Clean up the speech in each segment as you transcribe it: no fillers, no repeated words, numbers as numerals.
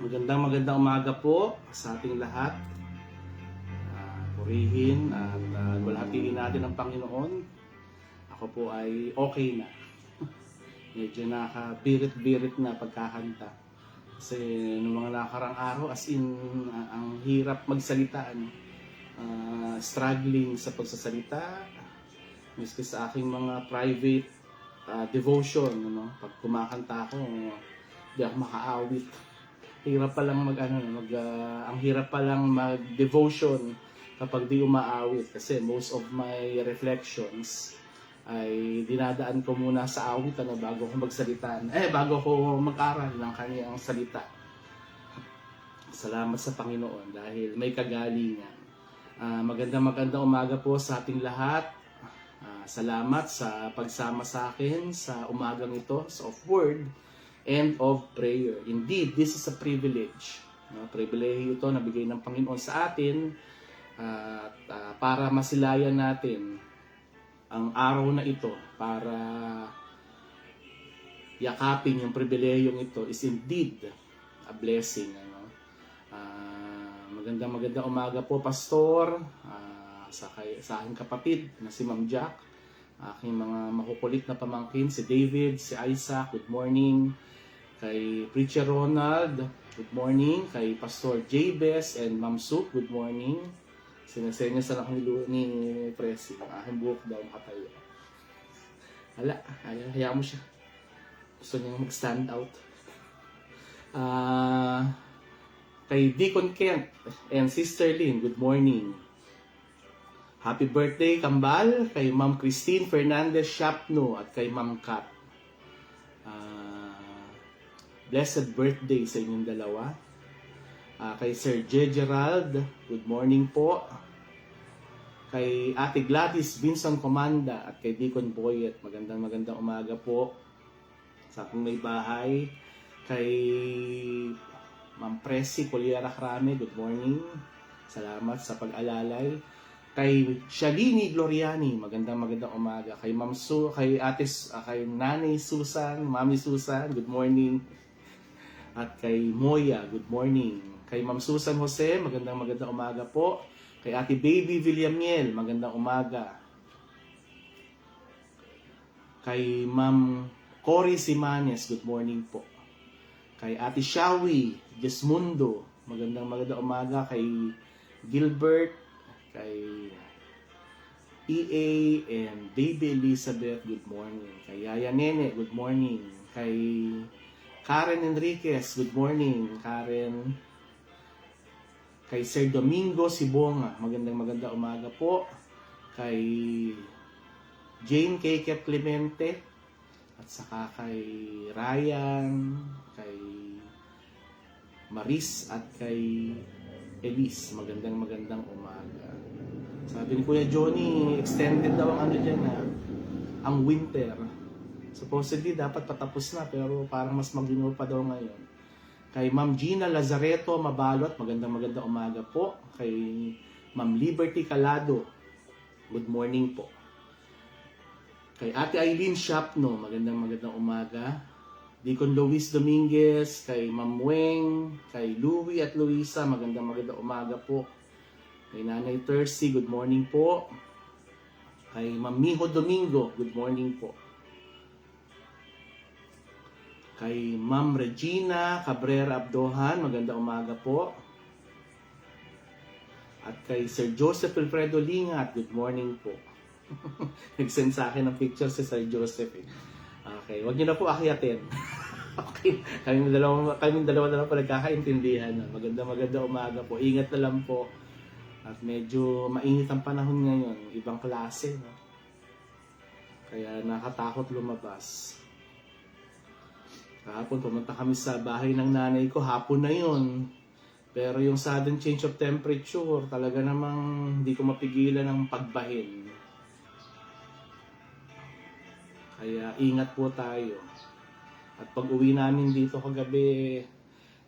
Magandang umaga po sa ating lahat. Purihin at walhatiin natin ang Panginoon. Ako po ay okay na. Medyo nakabirit-birit na pagkakanta. Kasi nung mga nakarang araw, as in, ang hirap magsalita. Struggling sa pagsasalita. Miski sa aking mga private devotion. Pag kumakanta ako, hindi ako makaawit. Hirap pa lang ang hirap pa lang mag-devotion kapag di umaawit kasi most of my reflections ay dinadaan ko muna sa awit bago ko magsalita. Bago ko mag-aral ng kanyang salita. Salamat sa Panginoon dahil may kagalingan. Magandang umaga po sa ating lahat. Salamat sa pagsama sa akin sa umagang ito sa Of Word and of prayer. Indeed, this is a privilege. Pribilehiyo ito na bigay ng Panginoon sa atin para masilayan natin ang araw na ito, para yakapin yung pribilehiyong ito is indeed a blessing. Magandang umaga po, Pastor, sa aking kapatid na si Ma'am Jack, aking mga makukulit na pamangkin, si David, si Isaac, good morning. Kay Preacher Ronald, good morning. Kay Pastor Jabez and Ma'am Suk, good morning. Sinasenya sa lang ni Presi. Ang aking buhok daw makatayo. Hayaan mo siya. Gusto niyang mag-stand out. Kay Deacon Kent and Sister Lynn, good morning. Happy birthday, Kambal. Kay Ma'am Christine Fernandez Shapno at kay Ma'am Kat. Blessed birthday sa inyong dalawa. Kay Sir J. Gerald, good morning po. Kay Ate Gladys Vincent Comanda at kay Deacon Boyet, magandang umaga po sa aking may bahay. Kay Ma'am Presi Coliera Crame, good morning. Salamat sa pag-alalay. Kay Shalini Gloriani, magandang umaga. Kay Ma'am kay Nanay Susan, Mami Susan, good morning. At kay Moya, good morning. Kay Ma'am Susan Jose, magandang umaga po. Kay Ate Baby Villamiel, magandang umaga. Kay Ma'am Cory Simanes, good morning po. Kay Ate Shawi Desmundo, magandang umaga. Kay Gilbert, kay EA and Baby Elizabeth, good morning. Kay Yaya Nene, good morning. Kay Karen Enriquez, good morning, Karen. Kay Sir Domingo Sibonga, magandang umaga po. Kay Jane K. Clemente, at saka kay Ryan, kay Maris, at kay Elise, magandang umaga. Sabi ni Kuya Johnny, extended daw ang ang winter. Supposedly, dapat patapos na, pero parang mas mag-renew pa daw ngayon. Kay Ma'am Gina Lazareto Mabalot, magandang umaga po. Kay Ma'am Liberty Calado, good morning po. Kay Ate Eileen Shapno, magandang umaga. Deacon Luis Dominguez, kay Ma'am Weng, kay Louie at Luisa, magandang umaga po. Kay Nanay Tercy, good morning po. Kay Ma'am Miho Domingo, good morning po. Kay Ma'am Regina Cabrera Abdohan, magandang umaga po. At kay Sir Joseph Alfredo Lingat, good morning po. Nag-send sa akin ng picture si Sir Joseph. Okay, wag niyo na po akyatin. Okay, kaming dalawa na lang po nagkakaintindihan. Magandang umaga po. Ingat na lang po. At medyo mainit ang panahon ngayon. Ibang klase, no? Kaya nakatakot lumabas. Kahapon pumunta kami sa bahay ng nanay ko, hapon na yun. Pero yung sudden change of temperature, talaga namang hindi ko mapigilan ng pagbahin. Kaya ingat po tayo. At pag uwi namin dito kagabi,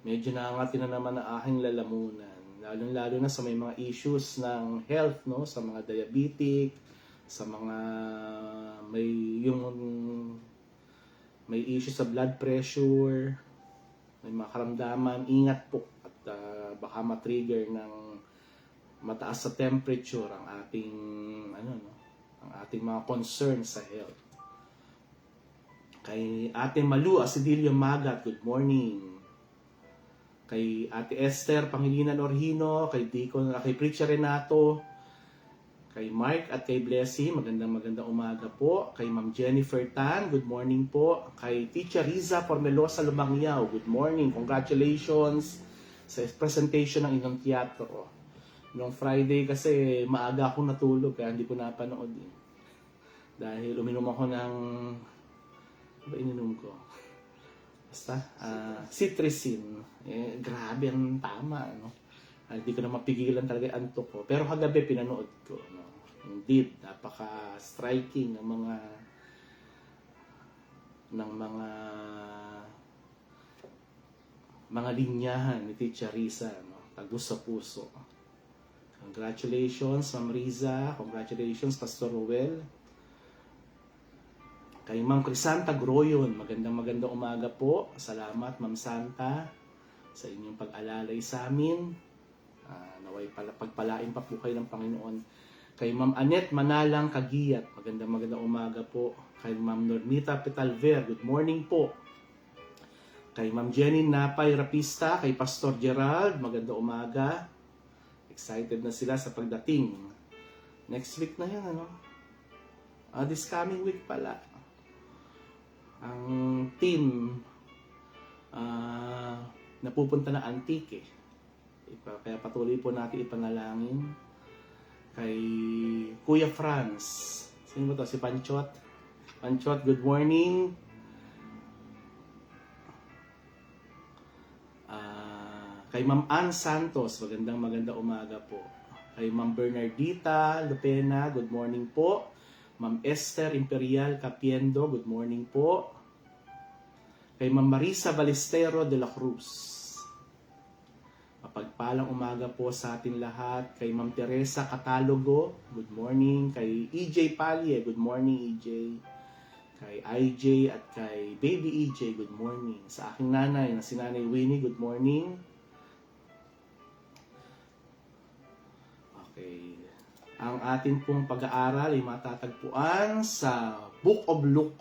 medyo nakangati na naman ang aking lalamunan. Lalo na sa may mga issues ng health, no? Sa mga diabetic, sa mga may issue sa blood pressure. may mga karamdaman, ingat po at baka ma-trigger ng mataas sa temperature ang ating ang ating mga concerns sa health. Kay Ate Malu Asidilio Magat, good morning. Kay Ate Esther Pangilinan Orhino, kay Preacher Renato, kay Mark at kay Blessy, magandang umaga po. Kay Ma'am Jennifer Tan, good morning po. Kay Teacher Riza Formelosa Lumangyaw, good morning. Congratulations sa presentation ng inyong teatro. Noong Friday kasi maaga akong natulog kaya hindi ko napanood. Dahil uminom ako ng ininom ko? Basta, cetirizine. Grabe ang tama, no? Hindi ko na mapigilan talaga yung antok ko. Pero kagabi pinanood ko, no? Indeed, napaka-striking ng mga linyahan ni Teacher Riza, no? Tagus sa puso. Congratulations, Ma'am Riza. Congratulations, Pastor Roel. Kay Ma'am Crisanta Groyon, magandang umaga po. Salamat, Ma'am Santa, sa inyong pag-alalay sa amin. Naway pagpalain pa po kayo ng Panginoon. Kay Ma'am Annette Manalang Kagiyat, magandang umaga po. Kay Ma'am Normita Petalver, good morning po. Kay Ma'am Jenny Napay Rapista, kay Pastor Gerald, magandang umaga. Excited na sila sa pagdating. Next week na yan, ano? This coming week pala. Ang team napupunta na Antique. Kaya patuloy po natin ipanalangin kay Kuya Franz. Sino ba to? Si Panchot. Panchot, good morning. Kay Ma'am Ann Santos, magandang umaga po. Kay Ma'am Bernardita Lupena, good morning po. Ma'am Esther Imperial Capiendo, good morning po. Kay Ma'am Marisa Balestero de la Cruz, mapagpalang umaga po sa ating lahat. Kay Ma'am Teresa Catalogo, good morning. Kay EJ Palye, good morning EJ. Kay IJ at kay Baby EJ, good morning. Sa aking nanay na si Nanay Winnie, good morning. Okay. Ang ating pong pag-aaral ay matatagpuan sa Book of Luke,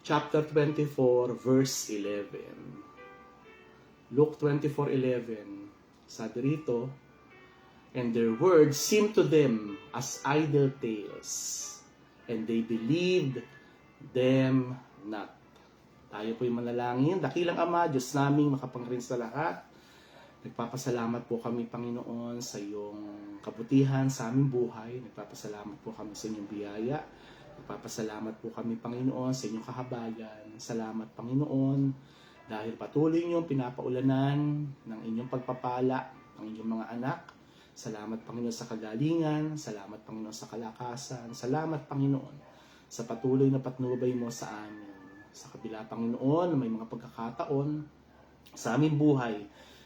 chapter 24, verse 11. Luke 24:11. Sabi rito, and their words seemed to them as idle tales, and they believed them not. Tayo po'y manalangin. Dakilang Ama, Diyos naming makapangyarihan sa lahat, nagpapasalamat po kami, Panginoon, sa iyong kabutihan sa aming buhay. Nagpapasalamat po kami sa inyong biyaya. Nagpapasalamat po kami, Panginoon, sa inyong kahabagan. Salamat, Panginoon, dahil patuloy niyong pinapaulanan ng inyong pagpapala ng inyong mga anak. Salamat, Panginoon, sa kagalingan. Salamat, Panginoon, sa kalakasan. Salamat, Panginoon, sa patuloy na patnubay mo sa amin. Sa kabila, Panginoon, may mga pagkakataon sa aming buhay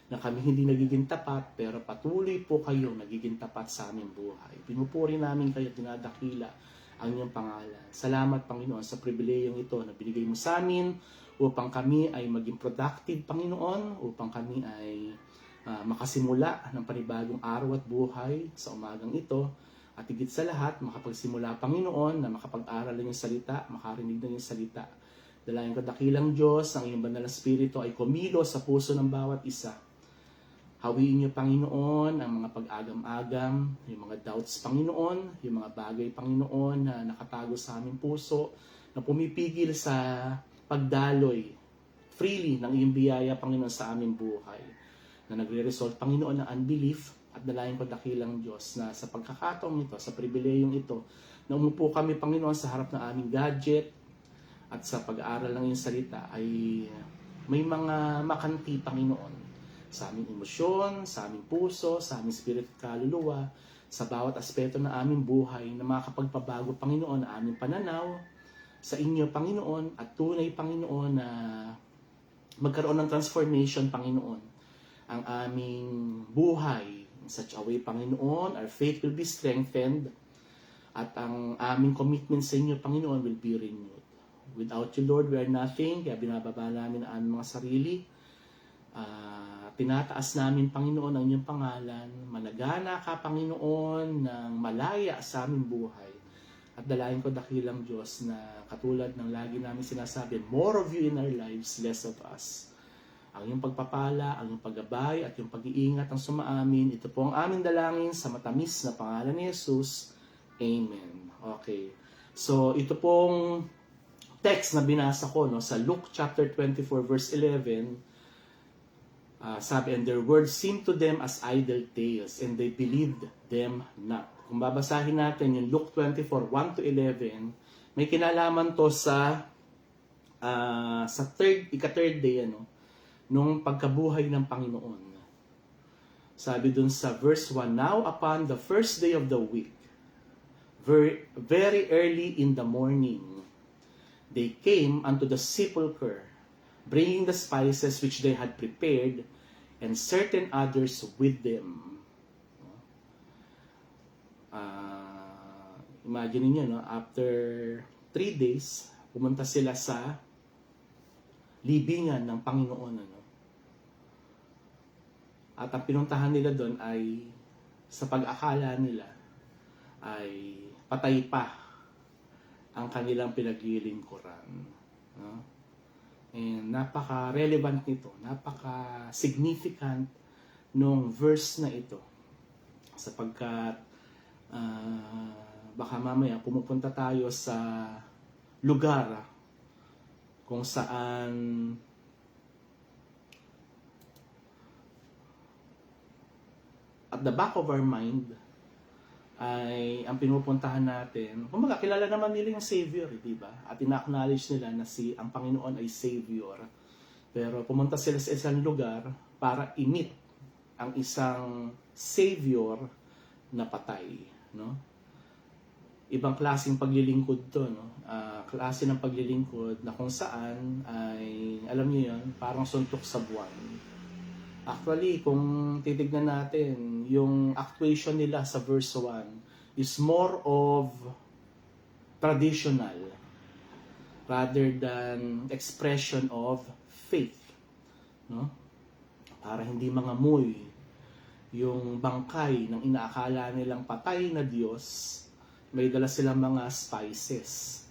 na kami hindi nagiging tapat, pero patuloy po kayong nagiging tapat sa aming buhay. Pinupuri namin kayo, dinadakila ang inyong pangalan. Salamat, Panginoon, sa pribilehiyong ito na binigay mo sa amin upang kami ay maging productive, Panginoon, upang kami ay makasimula ng panibagong araw at buhay sa umagang ito. At higit sa lahat, makapagsimula, Panginoon, na makapag-aral ng iyong salita, makarinig ng iyong salita. Dalayan ko, dakilang Diyos, ang iyong banal na Espiritu ay kumilos sa puso ng bawat isa. Hawiin niyo, Panginoon, ang mga pag-agam-agam, yung mga doubts, Panginoon, yung mga bagay, Panginoon, na nakatago sa aming puso, na pumipigil sa pagdaloy freely ng iyong biyaya, Panginoon, sa aming buhay. Na nagre-result, Panginoon, ng unbelief, at dalayan ko, dakilang Diyos, na sa pagkakataong ito, sa pribilehiyong ito, na umupo kami, Panginoon, sa harap ng aming gadget, at sa pag-aaral ng iyong salita, ay may mga makanti, Panginoon, sa aming emosyon, sa aming puso, sa aming spirit at kaluluwa, sa bawat aspeto ng aming buhay na makakapagpabago, Panginoon, ang aming pananaw sa inyo, Panginoon, at tunay, Panginoon, na magkaroon ng transformation, Panginoon, ang aming buhay in such a way, Panginoon, our faith will be strengthened, at ang aming commitment sa inyo, Panginoon, will be renewed. Without you, Lord, we are nothing, kaya binababa namin ang aming mga sarili. Tinataas namin, Panginoon, ang inyong pangalan. Managana ka, Panginoon, ng malaya sa aming buhay. At dalayan ko, dakilang Diyos, na katulad ng lagi namin sinasabi, more of you in our lives, less of us. Ang iyong pagpapala, ang iyong paggabay, at yung pag-iingat ang sumaamin. Ito po ang aming dalangin sa matamis na pangalan ni Jesus. Amen. Okay. So, ito pong text na binasa ko, no, sa Luke chapter 24, verse 11, sabi, and their words seemed to them as idle tales, and they believed them not. Kung babasahin natin yung Luke 24, 1 to 11, may kinalaman to sa ika-third day, nung pagkabuhay ng Panginoon. Sabi dun sa verse 1, now upon the first day of the week, very early in the morning, they came unto the sepulchre, bringing the spices which they had prepared, and certain others with them. Imagine niyo, no? After 3 days, pumunta sila sa libingan ng Panginoon. At ang pinuntahan nila doon ay, sa pag-akala nila, ay patay pa ang kanilang pinaglilingkuran. No? And napaka-relevant nito, napaka-significant nung verse na ito. Sapagkat baka mamaya pumupunta tayo sa lugar kung saan at the back of our mind ay ang pinupuntahan natin. Kumbaga, kilala naman nila yung Savior, di ba? At ina-acknowledge nila na ang Panginoon ay Savior. Pero pumunta sila sa isang lugar para i-meet ang isang Savior na patay, no? Ibang klaseng paglilingkod to, no? Klase ng paglilingkod na kung saan ay, alam niyo yun, parang suntok sa buwan. Actually, kung titignan natin, yung actuation nila sa verse 1 is more of traditional rather than expression of faith. No? Para hindi mangamoy yung bangkay ng inaakala nilang patay na Diyos, may dala silang mga spices.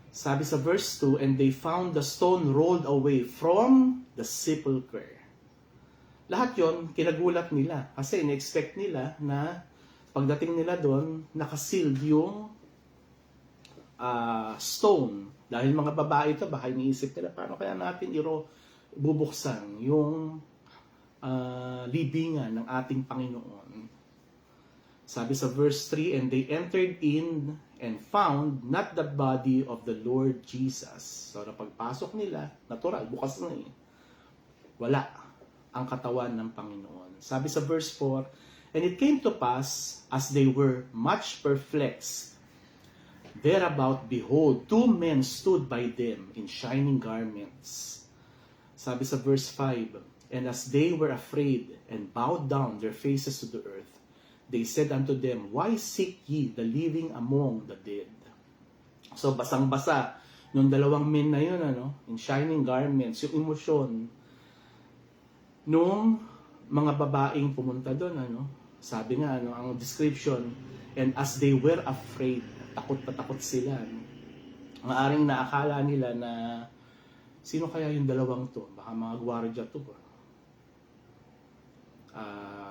Sabi sa verse 2, and they found the stone rolled away from the sepulchre. Lahat yon kinagulat nila kasi in-expect nila na pagdating nila doon, nakasealed yung stone. Dahil mga babae ito, baka iniisip nila, paano kaya natin bubuksan yung libingan ng ating Panginoon. Sabi sa verse 3, and they entered in and found not the body of the Lord Jesus. So, na pagpasok nila, natural, bukas na wala ang katawan ng Panginoon. Sabi sa verse 4, and it came to pass, as they were much perplexed, thereabout, behold, 2 men stood by them in shining garments. Sabi sa verse 5, and as they were afraid and bowed down their faces to the earth, they said unto them, why seek ye the living among the dead? So, basang-basa nung dalawang men na yun, in shining garments, yung emosyon nung mga babaeng pumunta doon, sabi nga, ang description, and as they were afraid, takot na takot sila. Maaring naakala nila na, sino kaya yung dalawang to? Baka mga gwardiya to.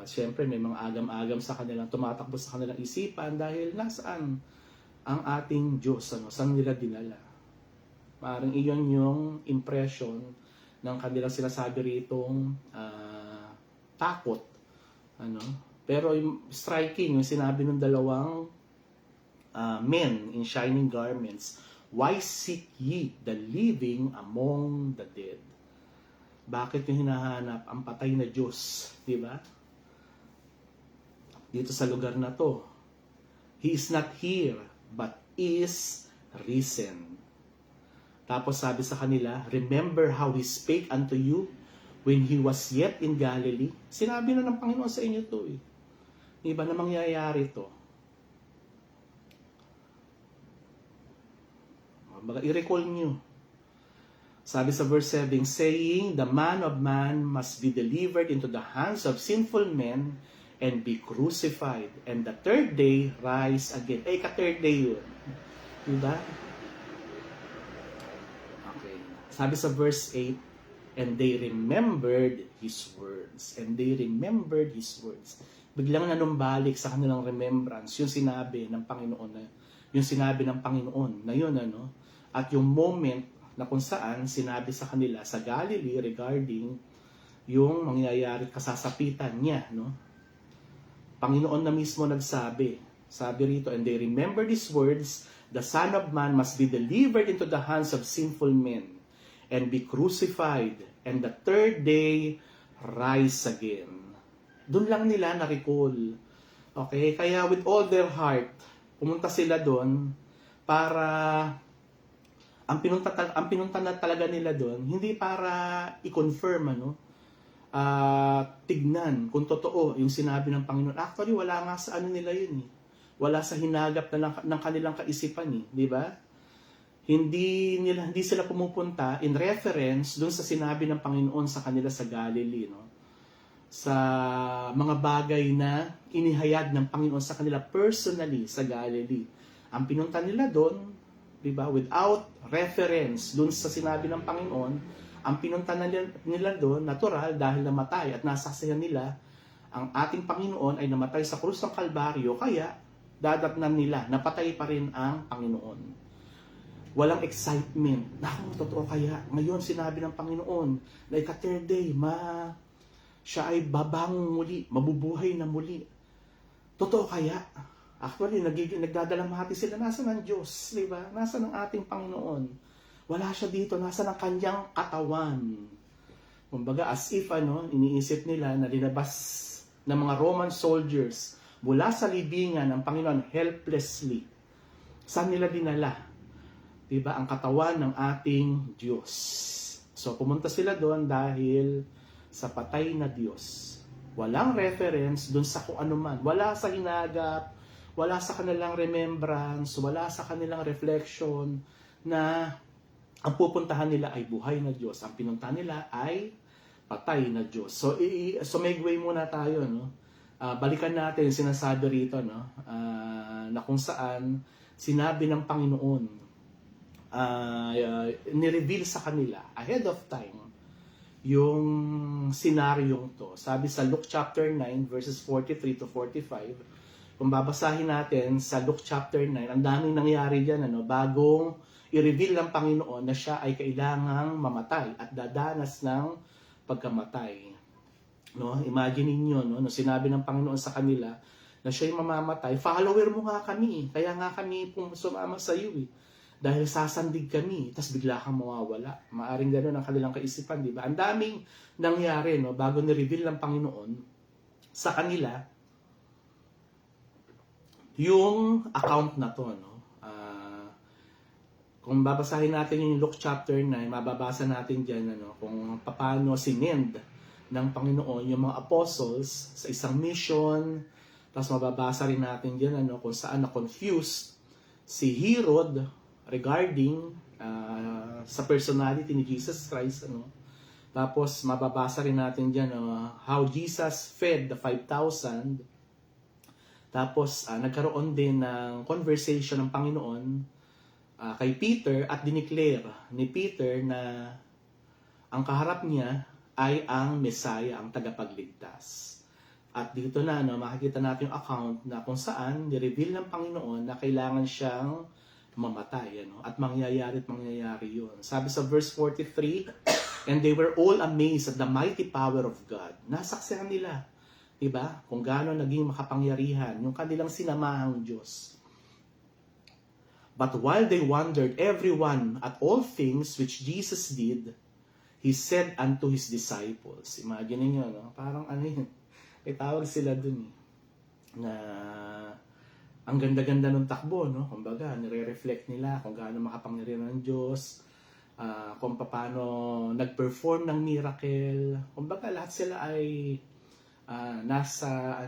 Siyempre, may mga agam-agam sa kanilang, tumatakbo sa kanilang isipan dahil nasaan ang ating Diyos, saan nila dinala. Maaring iyon yung impression ng kanilang sinasabi ritong takot. Pero yung striking, yung sinabi ng dalawang men in shining garments, why seek ye the living among the dead? Bakit yung hinahanap ang patay na Diyos? Diba? Dito sa lugar na to, He is not here, but is risen. Tapos sabi sa kanila, remember how He spake unto you when He was yet in Galilee. Sinabi na ng Panginoon sa inyo to. Iba na mangyayari to. Baga i-recall nyo. Sabi sa verse 7, saying, the man of man must be delivered into the hands of sinful men and be crucified, and the third day rise again. Ka-third day yun. Diba? Okay. Sabi sa verse 8, and they remembered His words. And they remembered His words. Biglang nanumbalik sa kanilang remembrance yung sinabi ng Panginoon na yun, ano? At yung moment na kung saan sinabi sa kanila sa Galilee regarding yung mangyayari kasasapitan niya, no? Panginoon na mismo nagsabi. Sabi rito, and they remember these words, the Son of Man must be delivered into the hands of sinful men and be crucified, and the third day rise again. Doon lang nila na-recall. Okay? Kaya with all their heart, pumunta sila doon para ang pinunta na talaga nila doon, hindi para i-confirm, tignan kung totoo yung sinabi ng Panginoon. Actually, wala nga sa ano nila yun. Wala sa hinagap ng kanilang kaisipan. Di ba? Hindi sila pumupunta in reference doon sa sinabi ng Panginoon sa kanila sa Galilee. No? Sa mga bagay na inihayag ng Panginoon sa kanila personally sa Galilee. Ang pinunta nila doon, diba? Without reference dun sa sinabi ng Panginoon, ang pinunta nila doon, natural, dahil namatay at nasaksihan nila, ang ating Panginoon ay namatay sa krus ng Kalbaryo, kaya dadatnan nila, napatay pa rin ang Panginoon. Walang excitement. Naku, totoo kaya? Ngayon sinabi ng Panginoon na ika-third day, siya ay babangon muli, mabubuhay na muli. Totoo kaya? Actually, nagdadalamhati sila. Nasa ng Diyos, di ba? Nasa ng ating Panginoon. Wala siya dito. Nasa ng kanyang katawan. Kumbaga, as if, iniisip nila na linabas ng mga Roman soldiers mula sa libingan ng Panginoon helplessly. Saan nila dinala? Di ba? Ang katawan ng ating Diyos. So, pumunta sila doon dahil sa patay na Diyos. Walang reference doon sa kung ano man. Wala sa hinagap, wala sa kanilang remembrance, wala sa kanilang reflection na ang pupuntahan nila ay buhay na Diyos. Ang pinunta nila ay patay na Diyos. So segue muna tayo. Balikan natin yung sinasabi rito, na kung saan sinabi ng Panginoon, nireveal sa kanila ahead of time yung senaryong to. Sabi sa Luke chapter 9 verses 43 to 45, kung babasahin natin sa Luke chapter 9, ang daming nangyari dyan, bagong i-reveal ng Panginoon na siya ay kailangang mamatay at dadanas ng pagkamatay. No? Imagine niyo, no sinabi ng Panginoon sa kanila na siya ay mamamatay, follower mo nga kami, kaya nga kami sumama sa iyo dahil sasandig kami, tas bigla kang mawawala. Maaring gano'n ang kanilang kaisipan, di ba? Ang daming nangyari, bago ni-reveal ng Panginoon sa kanila yung account na to, kung babasahin natin yung Luke chapter 9, mababasa natin dyan kung paano sinend ng Panginoon yung mga apostles sa isang mission. Tapos mababasa rin natin dyan kung saan na-confused si Herod regarding sa personality ni Jesus Christ. Tapos mababasa rin natin dyan how Jesus fed the 5,000. Tapos, nagkaroon din ng conversation ng Panginoon kay Peter at dineclare ni Peter na ang kaharap niya ay ang Messiah, ang tagapagligtas. At dito na, makikita natin yung account na kung saan ni-reveal ng Panginoon na kailangan siyang mamatay. At mangyayari yun. Sabi sa verse 43, and they were all amazed at the mighty power of God. Nasaksihan nila. Diba? Kung gaano naging makapangyarihan yung kanilang sinamahang Diyos. But while they wondered everyone at all things which Jesus did, He said unto His disciples. Imagine niyo, parang yun, may tawag sila dun na ang ganda-ganda ng takbo, kumbaga, nire-reflect nila kung gaano makapangyarihan ng Diyos, kung paano nag-perform ng miracle. Kumbaga, lahat sila ay nasa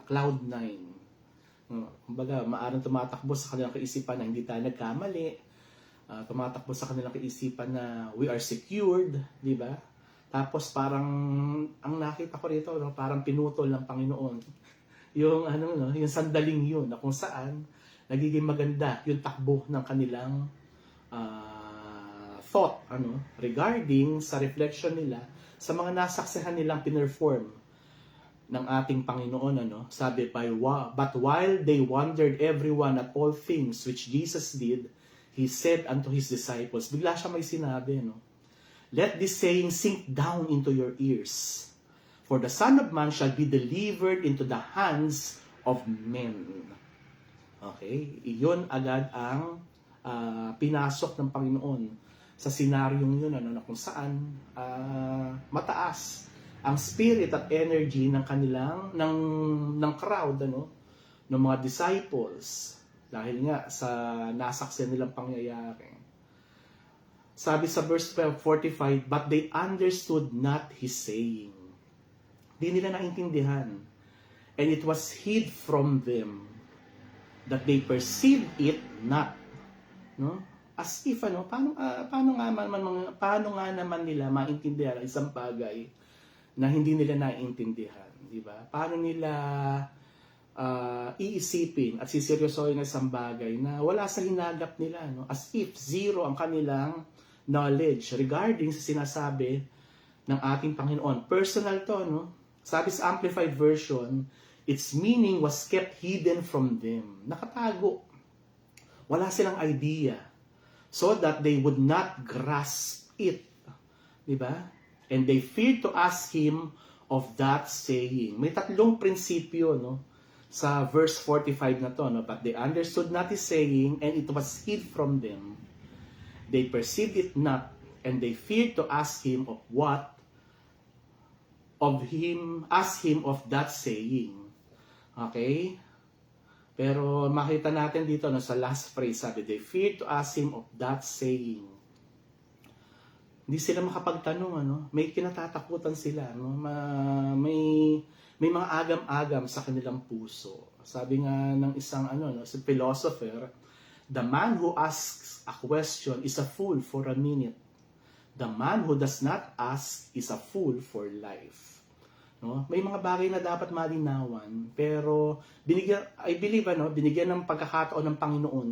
cloud 9. Kumbaga, maaaring tumatakbo sa kanilang kaisipan na hindi tayo nagkamali. tumatakbo sa kanilang kaisipan na we are secured, di ba? Tapos parang ang nakita ko rito, no, parang pinutol ng Panginoon yung yung sandaling yun na kung saan nagiging maganda yung takbo ng kanilang thought regarding sa reflection nila sa mga nasaksihan nilang pinerform ng ating Panginoon. Sabi but while they wondered everyone at all things which Jesus did, He said unto His disciples, bigla siya may sinabi, let this saying sink down into your ears, for the Son of Man shall be delivered into the hands of men. Okay, iyon agad ang pinasok ng Panginoon sa senaryong yun, na kung saan mataas ang spirit at energy ng kanilang ng crowd, ng mga disciples, dahil nga sa nasaksihan nilang pangyayari. Sabi sa verse 45, but they understood not His saying. Di nila naintindihan. And it was hid from them that they perceived it not. As if paano nga naman nila maintindihan ang isang bagay na hindi nila naiintindihan, di ba? Paano nila iisipin at siseryosohin ng isang bagay na wala sa hinagap nila, as if zero ang kanilang knowledge regarding sa sinasabi ng ating Panginoon. Personal to, Sabi sa Amplified Version, its meaning was kept hidden from them. Nakatago. Wala silang idea. So that they would not grasp it. Diba? And they feared to ask Him of that saying. May tatlong prinsipyo, sa verse 45 na to, but they understood not His saying, and it was hid from them. They perceived it not, and they feared to ask Him of that saying. Okay? Pero makita natin dito sa last phrase, sabi, they feared to ask Him of that saying. Hindi sila makapagtanong, may kinatatakutan sila, may mga agam-agam sa kanilang puso. Sabi nga ng isang philosopher, the man who asks a question is a fool for a minute. The man who does not ask is a fool for life. May mga bagay na dapat malinawan, pero binigyan ng pagkakataon ng Panginoon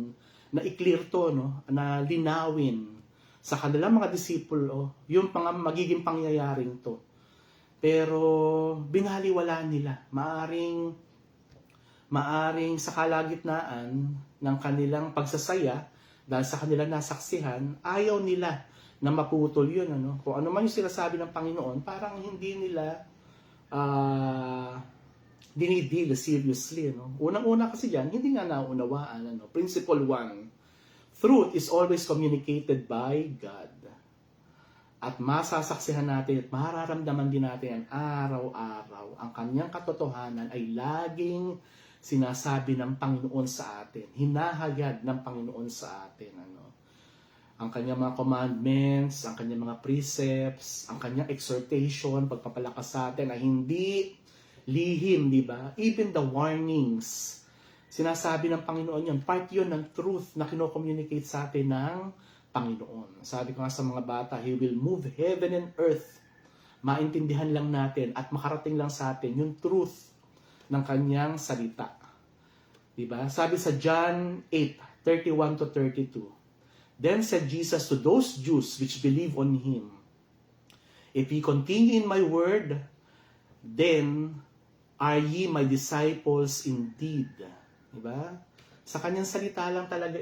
na i-clear to, na linawin sa kanilang mga disipulo yung magiging pangyayaring to. Pero binaliwala nila. Maaring sa kalagitnaan ng kanilang pagsasaya, dahil sa kanilang nasaksihan, ayaw nila na maputol yun. Kung ano man yung sinasabi ng Panginoon, parang hindi nila dinidil seriously. Unang-una kasi dyan, hindi nga naunawaan. Principle 1, truth is always communicated by God. At masasaksihan natin at mararamdaman din natin araw-araw ang kanyang katotohanan ay laging sinasabi ng Panginoon sa atin, hinahayag ng Panginoon sa atin. Ang kanyang mga commandments, ang kanyang mga precepts, ang kanyang exhortation, pagpapalakas sa atin ay hindi lihim, di ba? Even the warnings, sinasabi ng Panginoon yun, part yun ng truth na kino-communicate sa atin ng Panginoon. Sabi ko nga sa mga bata, He will move heaven and earth. Maintindihan lang natin at makarating lang sa atin yung truth ng kanyang salita. Diba? Sabi sa John 8:31-32, then said Jesus to those Jews which believe on Him, if ye continue in my word, then are ye my disciples indeed. Diba? Sa kanyang salita lang talaga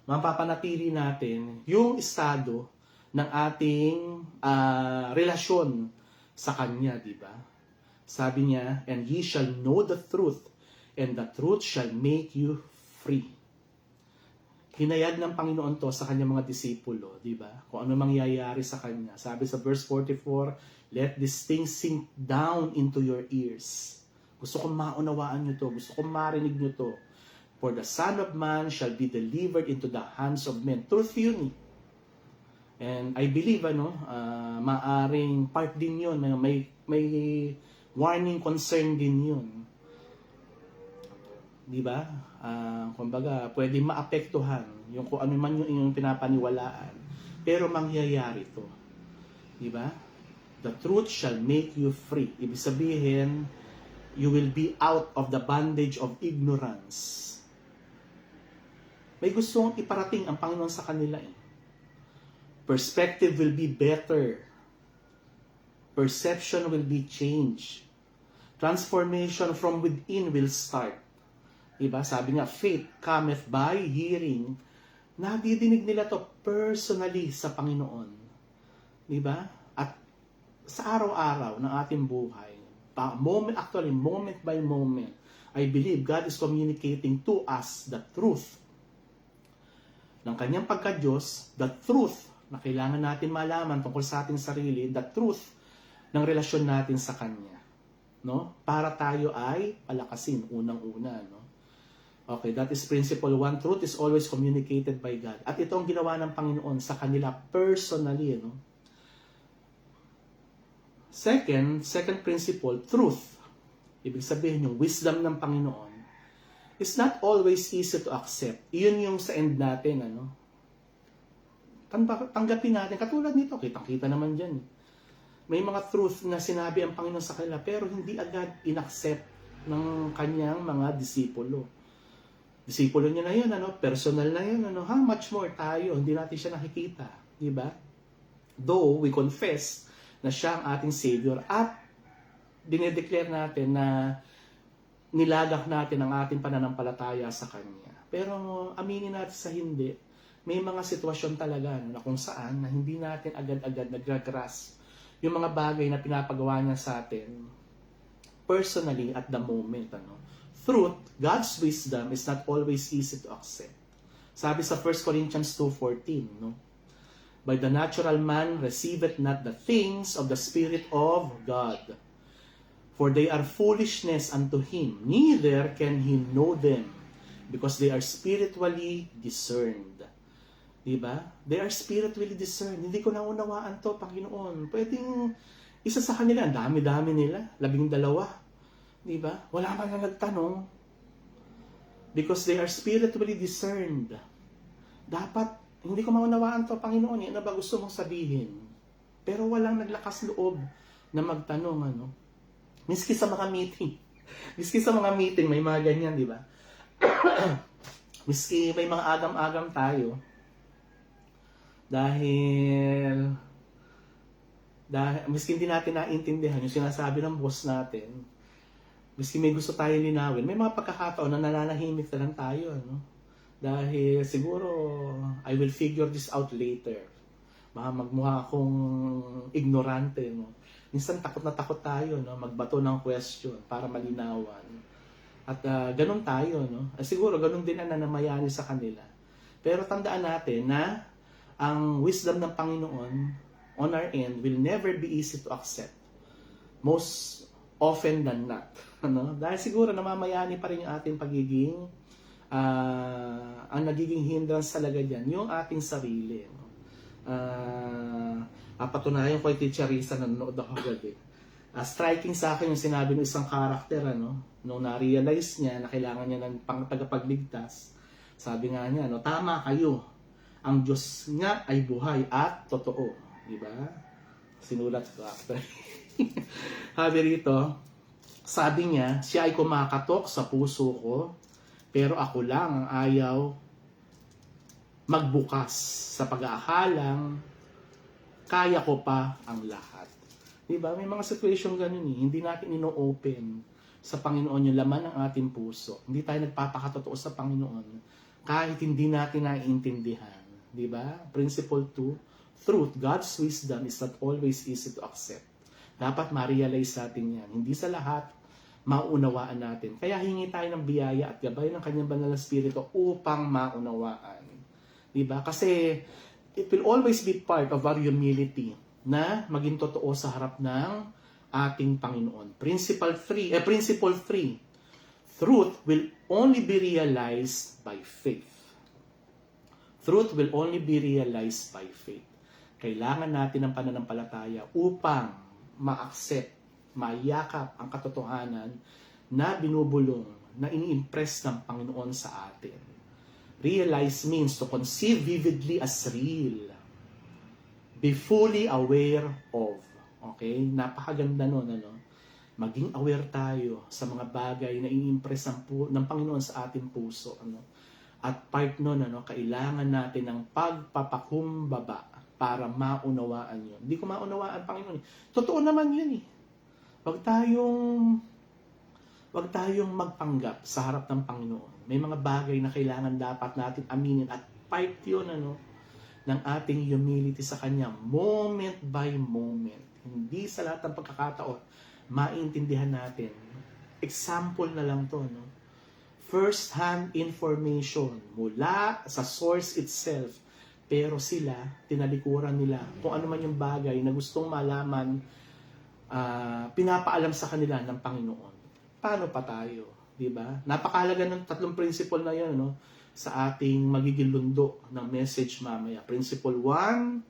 mapapanatili natin yung estado ng ating relasyon sa Kanya, di ba? Sabi niya, and ye shall know the truth, and the truth shall make you free. Hinayag ng Panginoon to sa Kanyang mga disipulo, di ba? Kung ano mangyayari sa Kanya. Sabi sa verse 44, let this thing sink down into your ears. Gusto kong maunawaan nyo to, gusto kong marinig nyo to. For the Son of Man shall be delivered into the hands of men. Truth yun. And I believe, maaring part din yun. May warning concern din yun. di ba? Kumbaga, pwede maapektuhan yung kung ano man yung inyong pinapaniwalaan. Pero mangyayari to. Di ba? The truth shall make you free. Ibig sabihin, you will be out of the bondage of ignorance. May gustong iparating ang Panginoon sa kanila eh. Perspective will be better. Perception will be changed. Transformation from within will start. Diba? Sabi nga, faith cometh by hearing. Nadidinig nila to personally sa Panginoon. Diba? At sa araw-araw ng ating buhay, moment by moment, I believe God is communicating to us the truth ng kanyang pagka-Diyos, the truth na kailangan natin malaman tungkol sa ating sarili, the truth ng relasyon natin sa Kanya. No? Para tayo ay palakasin, unang-una. No? Okay, that is principle 1. Truth is always communicated by God. At ito ang ginawa ng Panginoon sa kanila personally. No? Second principle, truth. Ibig sabihin yung wisdom ng Panginoon is not always easy to accept. Iyon yung sa end natin. Ano? Tanggapin natin. Katulad nito, kitang-kita naman dyan. May mga truth na sinabi ang Panginoon sa kanila pero hindi agad inaccept ng kanyang mga disipulo. Disipulo niya na yun, personal na yun, how much more tayo, hindi natin siya nakikita, di ba? Though we confess na siya ang ating Savior at dinedeclare natin na nilagak natin ang ating pananampalataya sa Kanya. Pero aminin natin sa hindi, may mga sitwasyon talaga na kung saan na hindi natin agad-agad nag-grasp yung mga bagay na pinapagawa niya sa atin personally at the moment. Truth, God's wisdom is not always easy to accept. Sabi sa 1 Corinthians 2:14, by the natural man receiveth not the things of the Spirit of God, for they are foolishness unto him, neither can he know them, because they are spiritually discerned. Diba? They are spiritually discerned. Hindi ko naunawaan to, Panginoon. Pwedeng isa sa kanila, ang dami-dami nila, 12. Diba? Wala man na nagtanong. Because they are spiritually discerned. Dapat, hindi ko maunawaan to, Panginoon. Yan na ba gusto mong sabihin? Pero walang naglakas loob na magtanong, Miski sa mga meeting. Miski sa mga meeting, may mga ganyan, di ba? Miski may mga agam-agam tayo. Dahil miski hindi natin naintindihan yung sinasabi ng boss natin, miski may gusto tayo linawin, may mga pagkakataon na nananahimik na lang tayo, Dahil siguro, I will figure this out later. Baka magmukha akong ignorante, Minsan takot na takot tayo, magbato ng question para malinawan. At ganun tayo, Siguro, ganun din ang nanamayani sa kanila. Pero tandaan natin na ang wisdom ng Panginoon on our end will never be easy to accept. Most often than not. Dahil siguro namamayani pa rin yung ating pagiging, ang nagiging hindrance talaga dyan, yung ating sarili. Patunayan ko kay Teacher Risa na nanood ako gabi. Striking sa akin yung sinabi ng isang karakter, nung na-realize niya na kailangan niya ng tagapagligtas. Sabi nga niya, tama kayo. Ang Diyos nga ay buhay at totoo. Diba? Sinulat ko actually. Sabi niya, siya ay kumakatok sa puso ko, pero ako lang ang ayaw magbukas sa pag-aahalang kaya ko pa ang lahat. Diba? May mga situation ganun Hindi natin ino-open sa Panginoon yung laman ng ating puso. Hindi tayo nagpapakatotoo sa Panginoon kahit hindi natin naiintindihan. Diba? Principle 2, truth, God's wisdom is not always easy to accept. Dapat ma-realize natin yan. Hindi sa lahat, maunawaan natin. Kaya hingi tayo ng biyaya at gabay ng kanyang banal na spirito upang maunawaan. Diba? Kasi it will always be part of our humility na maging totoo sa harap ng ating Panginoon. Principle 3, truth will only be realized by faith. Truth will only be realized by faith. Kailangan natin ng pananampalataya upang ma-accept, mayakap ang katotohanan na binubulong na ini-impress ng Panginoon sa atin. Realize means to conceive vividly as real. Be fully aware of. Okay? Napakaganda nun, ano? Maging aware tayo sa mga bagay na i-impress ng Panginoon sa ating puso, ano? At part nun, ano, kailangan natin ng pagpapakumbaba para maunawaan yun. Hindi ko maunawaan, Panginoon. Totoo naman yun eh. Huwag tayong magpanggap sa harap ng Panginoon. May mga bagay na kailangan dapat natin aminin at part yun, ano, ng ating humility sa Kanya, moment by moment. Hindi sa lahat ng pagkakataon, maintindihan natin. Example na lang to, no? First-hand information mula sa source itself. Pero sila, tinalikuran nila kung ano man yung bagay na gustong malaman, pinapaalam sa kanila ng Panginoon. Paano pa tayo? Diba? Napakahalaga ng tatlong principle na yun, no? Sa ating magiging lundo ng message mamaya. Principle 1,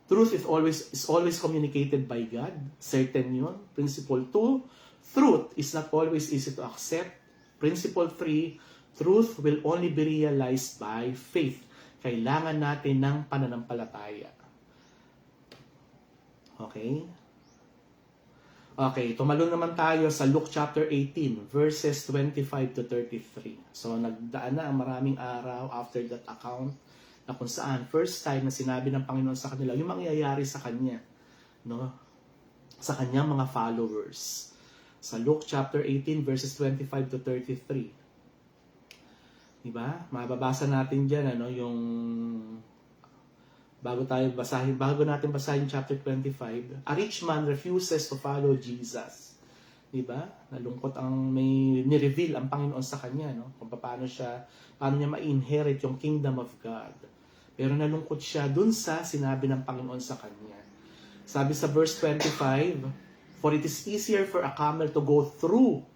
truth is always communicated by God. Certain yun. Principle 2, truth is not always easy to accept. Principle 3, truth will only be realized by faith. Kailangan natin ng pananampalataya. Okay? Okay, tumalon naman tayo sa Luke chapter 18, verses 25 to 33. So, nagdaan na ang maraming araw after that account na kung saan first time na sinabi ng Panginoon sa kanila yung mangyayari sa Kanya, no? Sa Kanyang mga followers. Sa Luke chapter 18, verses 25 to 33. Diba? Mababasa natin dyan, ano, yung bago natin basahin chapter 25, a rich man refuses to follow Jesus. Diba? Nalungkot ang may ni-reveal ang Panginoon sa kanya, no? Kung paano niya ma-inherit yung kingdom of God. Pero nalungkot siya dun sa sinabi ng Panginoon sa kanya. Sabi sa verse 25, for it is easier for a camel to go through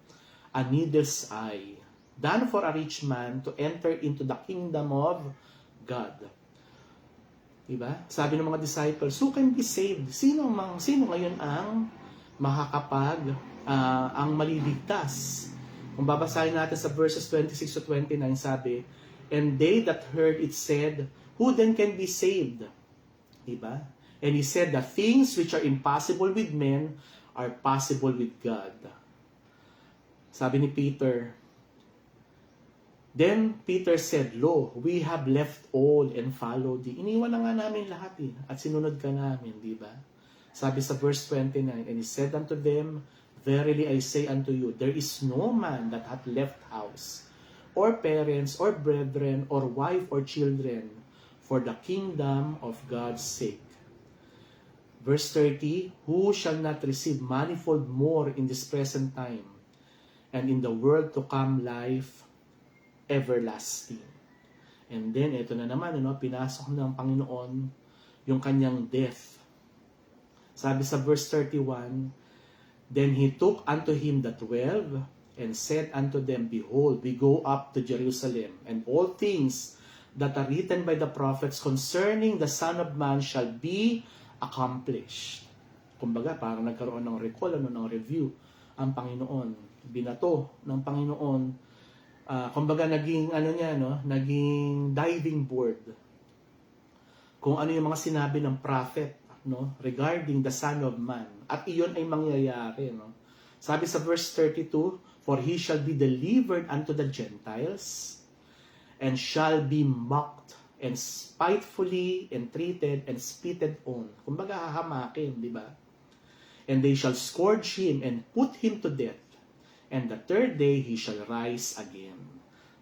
a needle's eye than for a rich man to enter into the kingdom of God. Diba? Sabi ng mga disciples, who can be saved? Sino ngayon ang ang maliligtas? Kung babasahin natin sa verses 26 to 29, sabi, and they that heard it said, who then can be saved? Diba? And he said, the things which are impossible with men are possible with God. Sabi ni Peter, then Peter said, lo, we have left all and followed thee. Iniwan na nga namin lahat at sinunod ka namin, di ba? Sabi sa verse 29, and he said unto them, verily I say unto you, there is no man that hath left house, or parents, or brethren, or wife, or children, for the kingdom of God's sake. Verse 30, who shall not receive manifold more in this present time, and in the world to come life everlasting. And then, ito na naman, pinasok ng Panginoon yung kanyang death. Sabi sa verse 31, then he took unto him the 12, and said unto them, behold, we go up to Jerusalem, and all things that are written by the prophets concerning the Son of Man shall be accomplished. Kumbaga, parang nagkaroon ng recall, ng review ang Panginoon. Binato ng Panginoon. Kumbaga naging naging diving board kung ano yung mga sinabi ng prophet, no, regarding the Son of Man, at iyon ay mangyayari, no. Sabi sa verse 32, for he shall be delivered unto the Gentiles and shall be mocked and spitefully entreated and spitted on. Kumbaga hahamakin, di ba? And they shall scourge him and put him to death. And the third day, he shall rise again.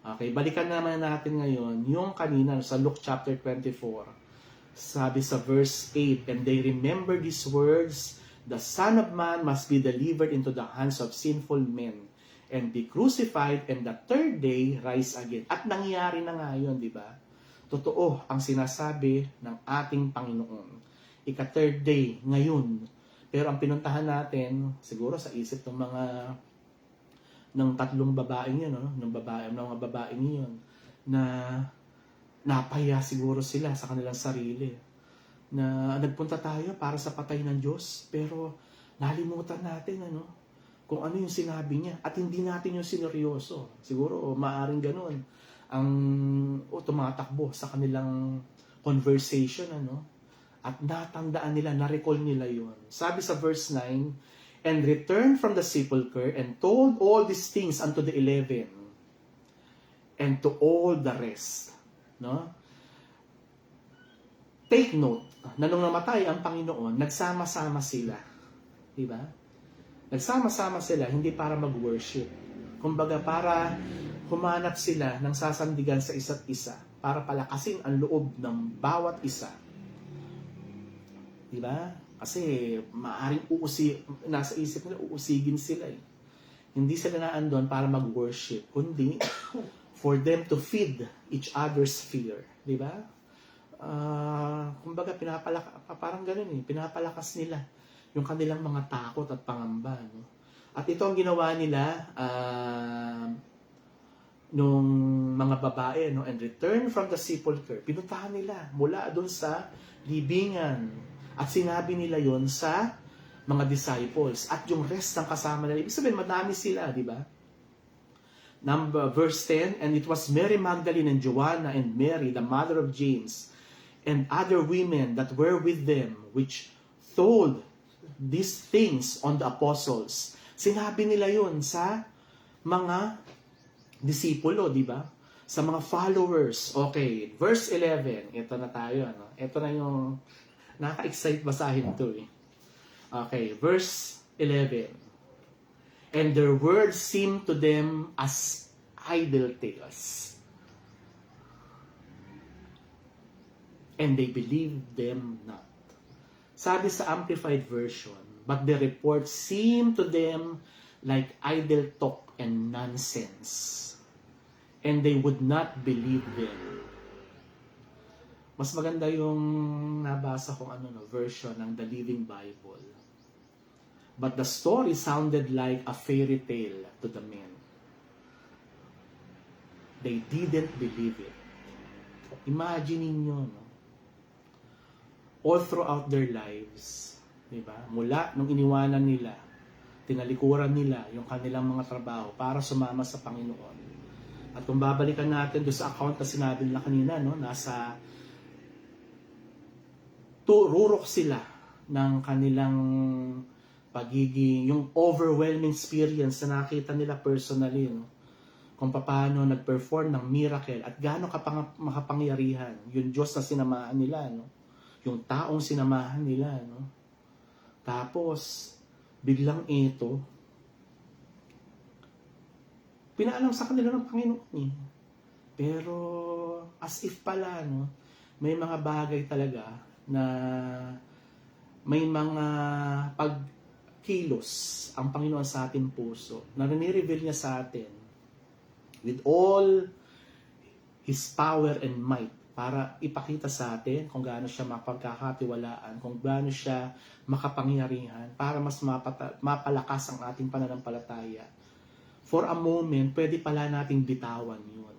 Okay, balikan naman natin ngayon yung kanina sa Luke chapter 24. Sabi sa verse 8, and they remember these words, the Son of Man must be delivered into the hands of sinful men and be crucified, and the third day rise again. At nangyari na nga yun, di ba? Totoo ang sinasabi ng ating Panginoon. Ika-third day, ngayon. Pero ang pinuntahan natin, siguro sa isip ng tatlong babaeng yun, ng mga babaeng yun, na napahiya siguro sila sa kanilang sarili. Na nagpunta tayo para sa patay ng Diyos, pero nalimutan natin, kung ano yung sinabi niya at hindi natin yung sineryoso. Siguro maaring ganun ang tumatakbo sa kanilang conversation, ano? At natandaan nila, na-recall nila yun. Sabi sa verse 9, and returned from the sepulchre and told all these things unto the 11 and to all the rest. No? Take note na nung namatay ang Panginoon, nagsama-sama sila. Diba? Nagsama-sama sila, hindi para mag-worship. Kumbaga, para humanap sila ng sasandigan sa isa't isa, para palakasin ang loob ng bawat isa. Diba? Kasi maaring nasa isip nila, uusigin sila eh. Hindi sila naandun para mag-worship, kundi for them to feed each other's fear. Diba? Kumbaga, parang ganun eh, pinapalakas nila yung kanilang mga takot at pangamba. No? At ito ang ginawa nila nung mga babae, no? And return from the sepulchre. Pinuntahan nila mula doon sa libingan. At sinabi nila yon sa mga disciples. At yung rest ng kasama nila, ibig sabihin, madami sila, di ba? Verse 10, and it was Mary Magdalene and Joanna and Mary, the mother of James, and other women that were with them, which told these things on the apostles. Sinabi nila yun sa mga disipulo, di ba? Sa mga followers. Okay, verse 11. Ito na tayo, ano? Ito na yung naka-excite basahin to eh. Okay, verse 11. And their words seemed to them as idle tales. And they believed them not. Sabi sa Amplified Version, but the report seemed to them like idle talk and nonsense. And they would not believe them. Mas maganda yung nabasa kong version ng The Living Bible. But the story sounded like a fairy tale to the men. They didn't believe it. Imagine niyo, no? All throughout their lives, diba? Mula nung iniwanan nila, tinalikuran nila yung kanilang mga trabaho para sumama sa Panginoon. At kung babalikan natin doon sa account na sinabi nila kanina, no? Nasa rurok sila ng kanilang pagiging, yung overwhelming experience na nakita nila personally, no? Kung paano nag-perform ng miracle at gaano makapangyarihan yung Diyos na sinamahan nila, no? Yung taong sinamahan nila, no? Tapos, biglang ito, pinaalam sa kanila ng Panginoon eh. Pero, as if pala, no? May mga bagay talaga na may mga pagkilos ang Panginoon sa ating puso na nire-reveal niya sa atin with all His power and might para ipakita sa atin kung gaano siya mapagkakatiwalaan, kung gaano siya makapangyarihan para mas mapalakas ang ating pananampalataya. For a moment, pwede pala nating bitawan yun.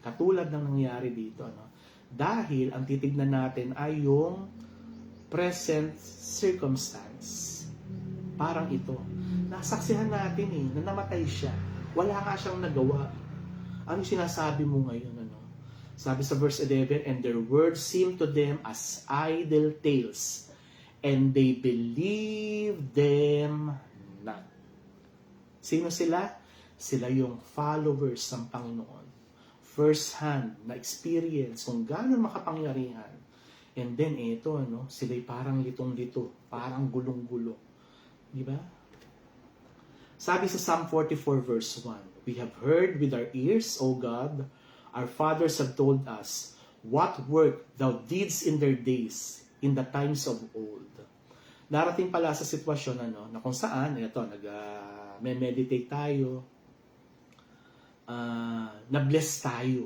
Katulad ng nangyari dito, no? Dahil ang titignan natin ay yung present circumstance. Parang ito. Nasaksihan natin na namatay siya. Wala nga siyang nagawa. Ano sinasabi mo ngayon? Ano? Sabi sa verse 11, and their words seemed to them as idle tales, and they believed them not. Sino sila? Sila yung followers ng Panginoon. First hand na experience kung gaano makapangyarihan. And then ito, no, sila'y parang litong-lito, parang gulong-gulo. Di ba? Sabi sa Psalm 44 verse 1, we have heard with our ears, O God, our fathers have told us what work thou didst in their days, in the times of old. Darating pala sa sitwasyon na kung saan, ito, meditate tayo, na-bless tayo,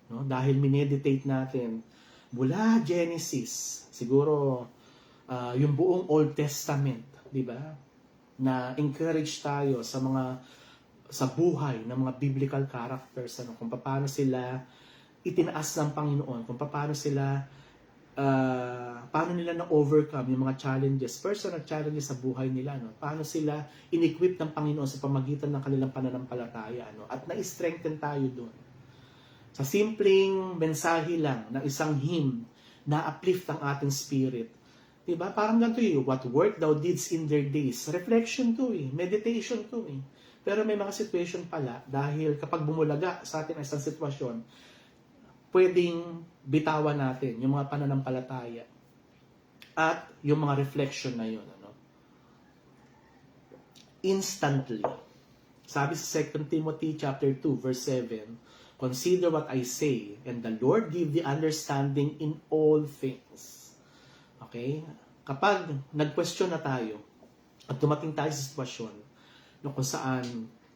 no? Dahil mineditate natin mula Genesis, siguro yung buong Old Testament, di ba? Na encourage tayo sa buhay ng mga biblical characters, kung paano sila itinaas ng Panginoon, kung paano sila paano nila na-overcome yung mga challenges, personal challenges sa buhay nila, no? Paano sila in-equip ng Panginoon sa pamagitan ng kanilang pananampalataya, no? At na-strengthen tayo doon. Sa simpleng mensahe lang ng isang hymn na uplift ang ating spirit. Diba? Parang ganito what work thou didst in their days. Reflection to meditation to Pero may mga situation pala, dahil kapag bumulaga sa atin ang isang sitwasyon, pwedeng bitawan natin yung mga pananampalataya at yung mga reflection na yun. Instantly. Sabi sa 2 Timothy chapter 2 verse 7, consider what I say, and the Lord give the understanding in all things. Okay? Kapag nag-question na tayo at dumating tayo sa sitwasyon no, kung saan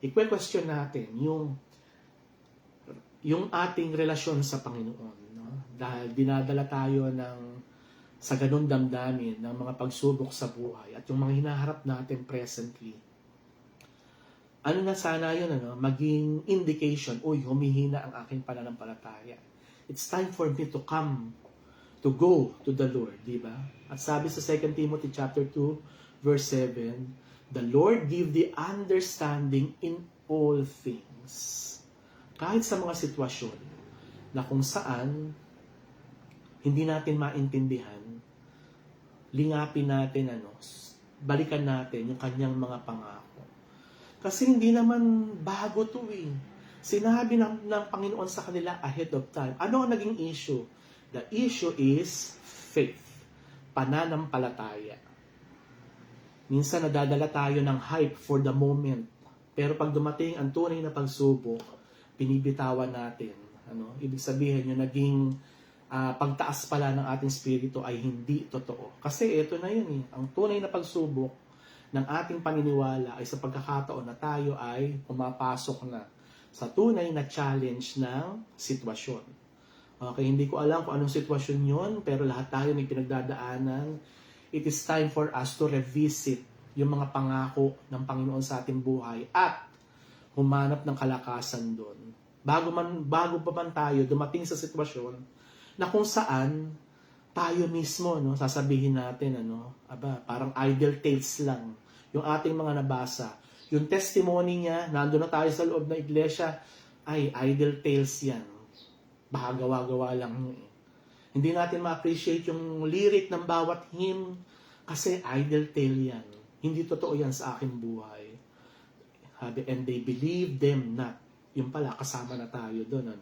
i-question natin yung ating relasyon sa Panginoon. No? Dahil dinadala tayo sa ganun damdamin ng mga pagsubok sa buhay at yung mga hinaharap natin presently. Ano na sana yun, maging indication, humihina ang aking pananampalataya. It's time for me to go to the Lord, di ba? At sabi sa 2 Timothy chapter 2, verse 7, the Lord give the understanding in all things. Kahit sa mga sitwasyon na kung saan hindi natin maintindihan, lingapin natin, balikan natin yung kanyang mga pangako. Kasi hindi naman bago to Sinabi ng Panginoon sa kanila ahead of time. Ano ang naging issue? The issue is faith. Pananampalataya. Minsan nadadala tayo ng hype for the moment. Pero pag dumating ang tunay na pagsubok, binibitawan natin. Ibig sabihin yung naging pagtaas pala ng ating spirito ay hindi totoo. Kasi ito na yun Ang tunay na pagsubok ng ating paniniwala ay sa pagkakataon na tayo ay pumapasok na sa tunay na challenge ng sitwasyon. Okay, hindi ko alam kung anong sitwasyon yun, pero lahat tayo may pinagdadaanan. It is time for us to revisit yung mga pangako ng Panginoon sa ating buhay at humanap ng kalakasan doon. Bago pa man tayo dumating sa sitwasyon na kung saan tayo mismo, sasabihin natin, parang idle tales lang yung ating mga nabasa. Yung testimony niya, nandun na tayo sa loob ng iglesia, ay idle tales yan. Baka gawa-gawa lang yun Hindi natin ma-appreciate yung lyric ng bawat hymn kasi idle tale yan. Hindi totoo yan sa aking buhay. And they believe them not. Yung pala, kasama na tayo doon.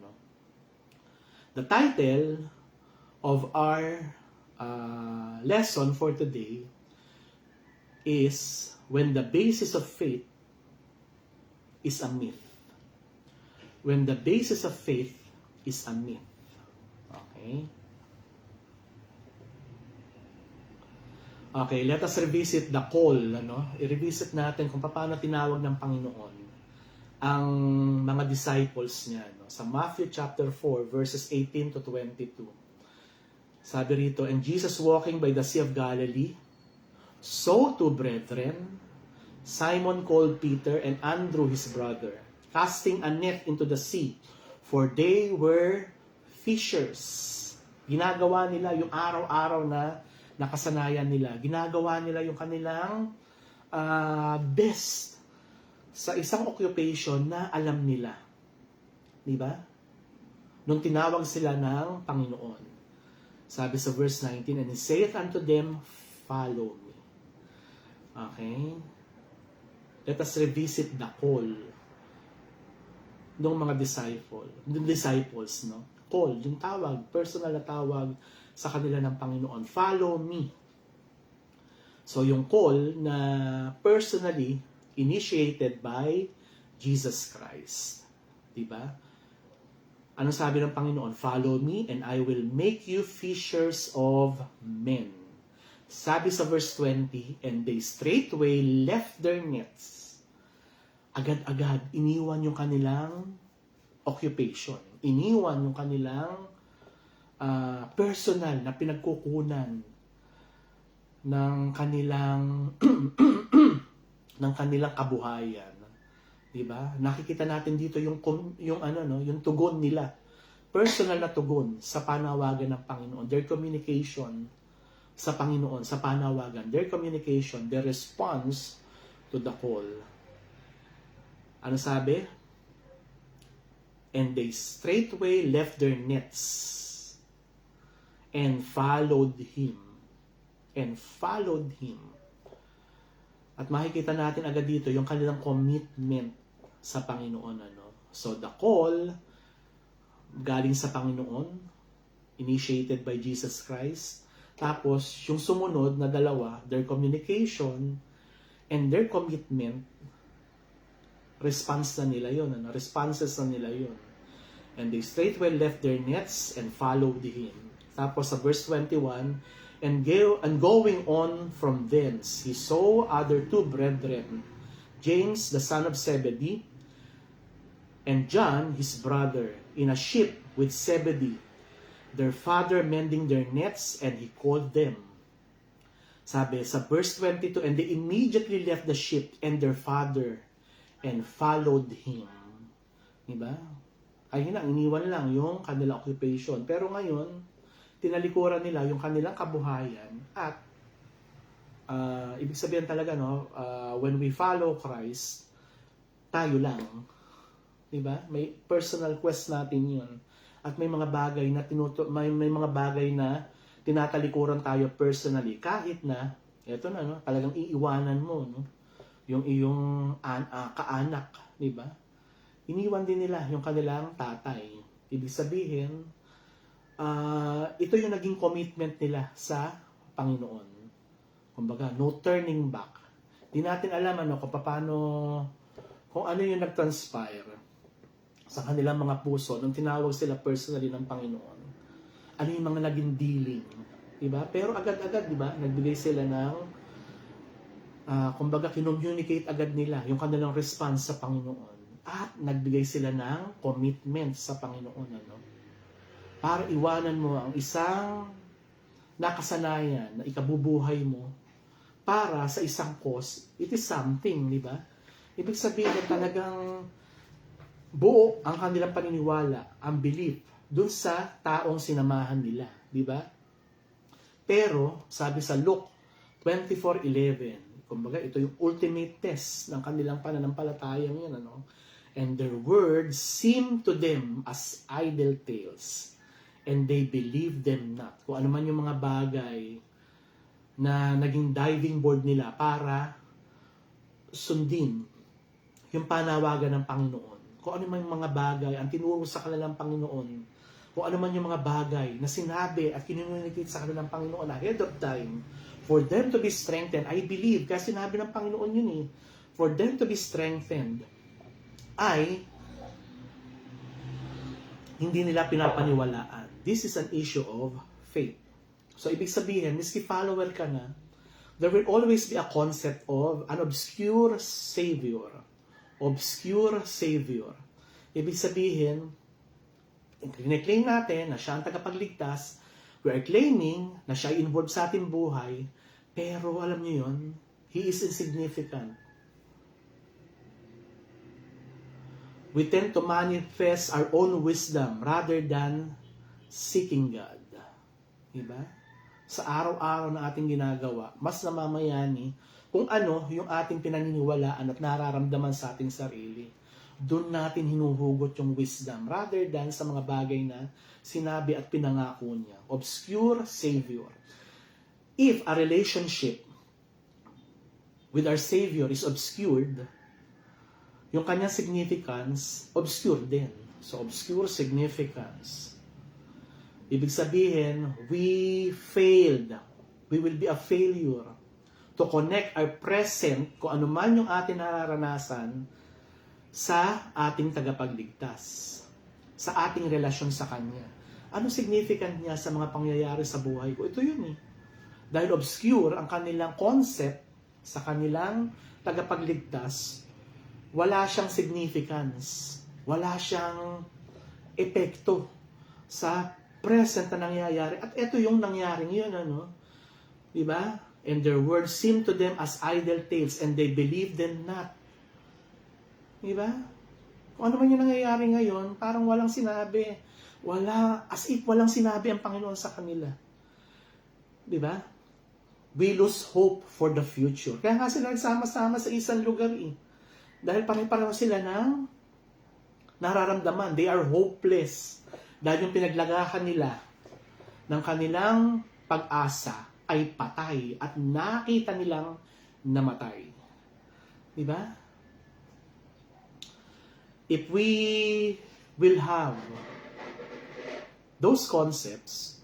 The title of our lesson for today is when the basis of faith is a myth. When the basis of faith is a myth. Okay? Okay, let us revisit the call. I-revisit natin kung paano tinawag ng Panginoon ang mga disciples niya. Sa Matthew chapter 4, verses 18 to 22. Sabi rito, and Jesus walking by the Sea of Galilee, saw two brethren, Simon called Peter and Andrew his brother, casting a net into the sea, for they were fishers. Ginagawa nila yung araw-araw na nakasanayan nila. Ginagawa nila yung kanilang best sa isang occupation na alam nila. Diba? Nung tinawag sila ng Panginoon. Sabi sa verse 19, and he saith unto them, follow me. Okay? Let us revisit the call ng mga disciples, no? Call, yung tawag, personal na tawag sa kanila ng Panginoon. Follow me. So, yung call na personally initiated by Jesus Christ. Diba? Ano sabi ng Panginoon? Follow me and I will make you fishers of men. Sabi sa verse 20, and they straightway left their nets. Agad-agad, iniwan yung kanilang occupation. Iniwan yung kanilang personal na pinagkukunan ng kanilang ng kanilang kabuhayan. 'Di ba? Nakikita natin dito yung tugon nila personal na tugon sa panawagan ng Panginoon. Their communication sa Panginoon, sa panawagan. Their communication, their response to the call. Ano sabi? And they straightway left their nets and followed him. And followed him. At makikita natin agad dito yung kanilang commitment sa Panginoon. So the call, galing sa Panginoon, initiated by Jesus Christ. Tapos, yung sumunod na dalawa, their communication and their commitment, response na nila yun. Responses na nila yun. And they straightway left their nets and followed him. Tapos sa verse 21, and going on from thence, he saw other two brethren, James the son of Zebedee, and John his brother, in a ship with Zebedee, their father mending their nets, and he called them. Sabi sa verse 22, and they immediately left the ship and their father and followed him. Diba? Ay iniwan lang yung kanilang occupation. Pero ngayon, tinalikuran nila yung kanilang kabuhayan at ibig sabihin talaga, when we follow Christ, tayo lang. Diba? May personal quest natin yun. At may mga bagay na may mga bagay na tinatalikuran tayo personally. Kahit na, eto na, talagang iiwanan mo, yung iyong kaanak, di ba? Iniwan din nila yung kanilang tatay. Ibig sabihin, ito yung naging commitment nila sa Panginoon. Kumbaga, no turning back. Di natin alam kung ano yung nag-transpire sa kanilang mga puso nung tinawag sila personally ng Panginoon. Ano yung mga naging dealing. Diba? Pero agad-agad, diba? Nagbigay sila ng kumbaga, kinommunicate agad nila yung kanilang response sa Panginoon. At nagbigay sila ng commitment sa Panginoon. Para iwanan mo ang isang nakasanayan na ikabubuhay mo para sa isang cause. It is something, di ba? Ibig sabihin na talagang buo ang kanilang paniniwala, ang belief, dun sa taong sinamahan nila. Di ba? Pero, sabi sa Luke 24:11, kumbaga, ito yung ultimate test ng kanilang pananampalatayang yun, And their words seemed to them as idle tales, and they believed them not. Kung ano man yung mga bagay na naging diving board nila para sundin yung panawagan ng Panginoon. Kung ano man yung mga bagay, ang tinuro sa kanilang Panginoon, kung ano man yung mga bagay na sinabi at kinunicate sa kanilang Panginoon ahead of time, for them to be strengthened, I believe, kasi sinabi ng Panginoon yun for them to be strengthened, ay hindi nila pinapaniwalaan. This is an issue of faith. So, ibig sabihin, miski follower ka na, there will always be a concept of an obscure Savior. Obscure Savior. Ibig sabihin, claim natin na siya ang tagapagligtas, we are claiming na siya ay involved sa ating buhay, pero alam niyo yun, He is insignificant. We tend to manifest our own wisdom rather than seeking God. Diba? Sa araw-araw na ating ginagawa, mas namamayani kung ano yung ating pinaniniwalaan at nararamdaman sa ating sarili. Doon natin hinuhugot yung wisdom rather than sa mga bagay na sinabi at pinangako niya. Obscure Savior. If a relationship with our Savior is obscured, yung kanyang significance, obscure din. So, obscure significance. Ibig sabihin, we failed. We will be a failure to connect our present, kung ano man yung ating nararanasan, sa ating tagapagligtas. Sa ating relasyon sa Kanya. Ano significant niya sa mga pangyayari sa buhay ko? Ito yun Dahil obscure ang kanilang concept sa kanilang tagapagligtas, wala siyang significance. Wala siyang epekto sa present na nangyayari. At ito yung nangyaring yun, Diba? And their words seemed to them as idle tales, and they believed them not. Diba? Kung ano man yung nangyayari ngayon, parang walang sinabi. Wala, as if walang sinabi ang Panginoon sa kanila. Di ba? We lose hope for the future. Kaya nga sila nagsama-sama sa isang lugar eh. Dahil pare-pareho sila ng nararamdaman. They are hopeless. Dahil yung pinaglagahan nila ng kanilang pag-asa ay patay at nakita nilang namatay. Di ba? If we will have those concepts,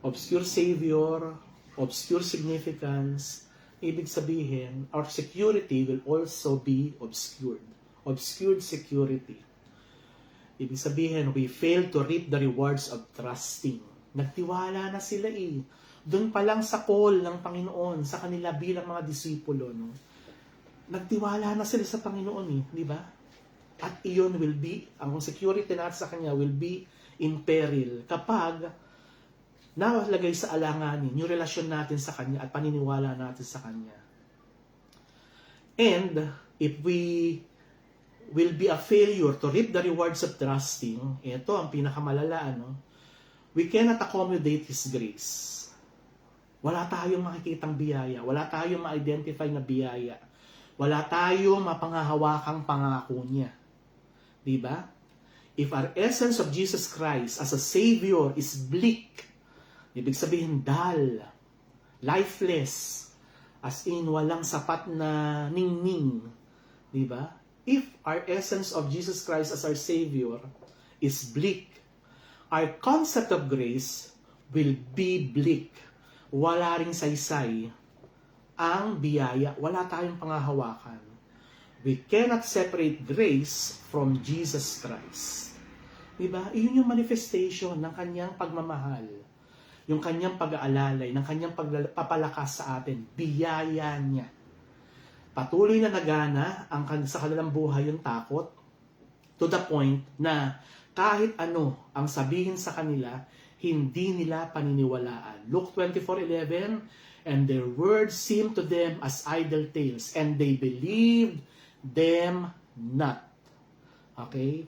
obscure Savior, obscure significance, ibig sabihin, our security will also be obscured. Obscured security. Ibig sabihin, we fail to reap the rewards of trusting. Nagtiwala na sila eh. Doon pa lang sa call ng Panginoon, sa kanila bilang mga disipulo, no? Nagtiwala na sila sa Panginoon eh, di ba? At iyon will be, ang security natin sa Kanya will be in peril kapag nalagay sa alanganin yung relasyon natin sa Kanya at paniniwala natin sa Kanya. And if we will be a failure to reap the rewards of trusting, ito ang pinakamalala, no? We cannot accommodate His grace. Wala tayong makikitang biyaya. Wala tayong ma-identify na biyaya. Wala tayong mapangahawakang pangako niya. Diba? If our essence of Jesus Christ as a Savior is bleak, ibig sabihin dull, lifeless, as in walang sapat na ningning. Diba? If our essence of Jesus Christ as our Savior is bleak, our concept of grace will be bleak. Wala ring saysay ang biyaya. Wala tayong pangahawakan. We cannot separate grace from Jesus Christ. Diba? Iyon yung manifestation ng kanyang pagmamahal. Yung kanyang pag-aalalay, ng kanyang pagpapalakas sa atin. Biyaya niya. Patuloy na nagana sa kanilang buhay yung takot to the point na kahit ano ang sabihin sa kanila, hindi nila paniniwalaan. Luke 24:11, and their words seemed to them as idle tales, and they believed them not. Okay?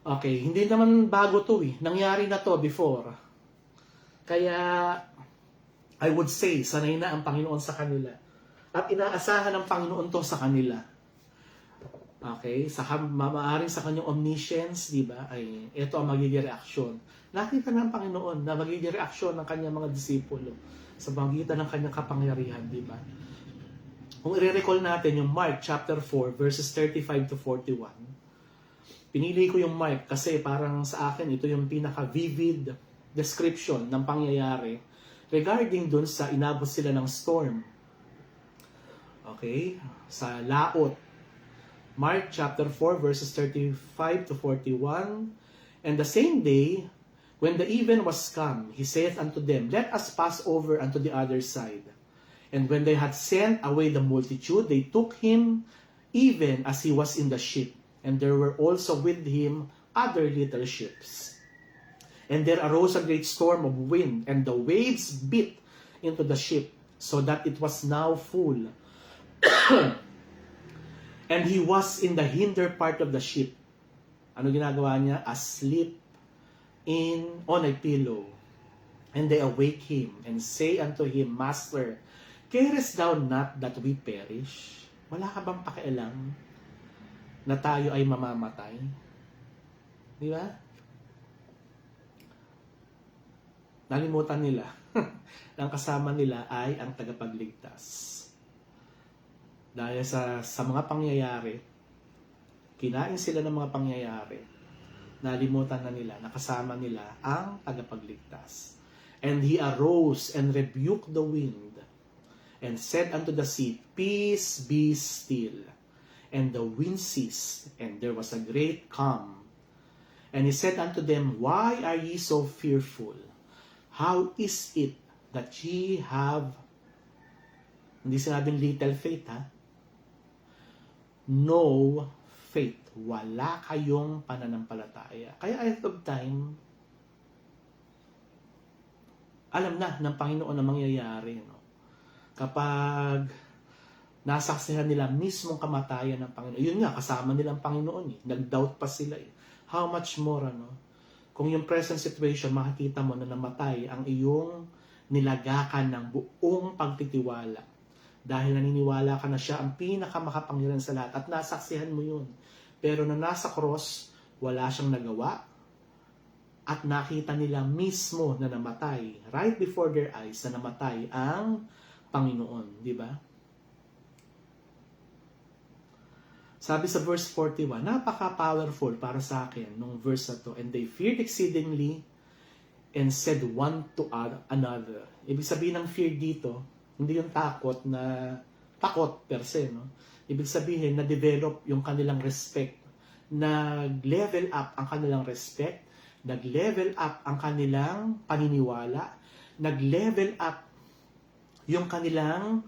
Okay, hindi naman bago to eh. Nangyari na to before. Kaya, I would say, sanay na ang Panginoon sa kanila. At inaasahan ng Panginoon to sa kanila. Okay? Maaaring sa kanyang omniscience, di ba? Ay, ito ang magiging reaksyon. Nakita ng Panginoon na magiging reaksyon ng kanyang mga disipulo sa magitan ng kanyang kapangyarihan, di ba? Kung i-recall natin yung Mark chapter 4 verses 35 to 41, pinili ko yung Mark kasi parang sa akin ito yung pinaka-vivid description ng pangyayari regarding dun sa inabot sila ng storm. Okay? Sa laot. Mark chapter 4 verses 35 to 41, and the same day, when the even was come, he saith unto them, let us pass over unto the other side. And when they had sent away the multitude, they took him even as he was in the ship. And there were also with him other little ships. And there arose a great storm of wind, and the waves beat into the ship, so that it was now full. And he was in the hinder part of the ship. Ano ginagawa niya? Asleep on a pillow. And they awake him, and say unto him, Master, carest thou not that we perish? Wala ka bang pakialam na tayo ay mamamatay? Di ba? Nalimutan nila. Ang kasama nila ay ang tagapagligtas. Dahil sa mga pangyayari, kinain sila ng mga pangyayari, nalimutan na nila, nakasama nila ang tagapagligtas. And he arose and rebuked the wind, and said unto the sea, Peace, be still. And the wind ceased, and there was a great calm. And he said unto them, Why are ye so fearful? How is it that ye have, hindi sinabing little faith ha? No faith. Wala kayong pananampalataya. Kaya ahead of time, alam na ng Panginoon na mangyayari. No? Kapag nasaksihan nila mismong kamatayan ng Panginoon. Yun nga, kasama nilang Panginoon. Nag-doubt pa sila. how much more, kung yung present situation, makikita mo na namatay ang iyong nilagakan ng buong pagtitiwala. Dahil naniniwala ka na siya ang pinakamakapangyarihan sa lahat at nasaksihan mo yun. Pero na nasa cross, wala siyang nagawa at nakita nila mismo na namatay, right before their eyes, na namatay ang Panginoon. Di ba? Sabi sa verse 41, napaka-powerful para sa akin nung verse na to. And they feared exceedingly and said one to another. Ibig sabihin ng fear dito, hindi yung takot per se, no? Ibig sabihin, na-develop yung kanilang respect. Nag-level up ang kanilang respect. Nag-level up ang kanilang paniniwala. Nag-level up yung kanilang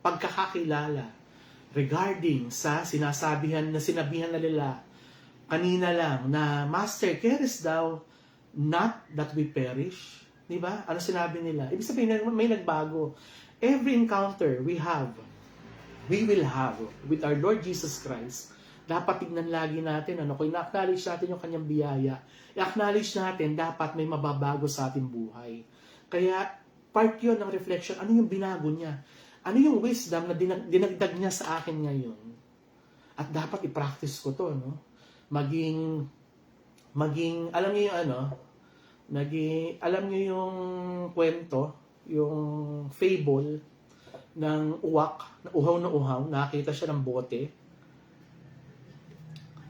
pagkakakilala regarding sa sinabihan na nila kanina lang na, Master, carest thou not that we perish? Di ba? Ano sinabi nila? Ibig sabihin, may nagbago. Every encounter we will have with our Lord Jesus Christ, dapat tignan lagi natin, kung ina-acknowledge natin yung kanyang biyaya, i-acknowledge natin, dapat may mababago sa ating buhay. Kaya, part yun ng reflection, ano yung binago niya? Ano yung wisdom na dinagdag niya sa akin ngayon? At dapat i-practice ko to, no? Maging, alam niyo yung alam niyo yung kwento, yung fable ng uwak, na uhaw, nakita siya ng bote,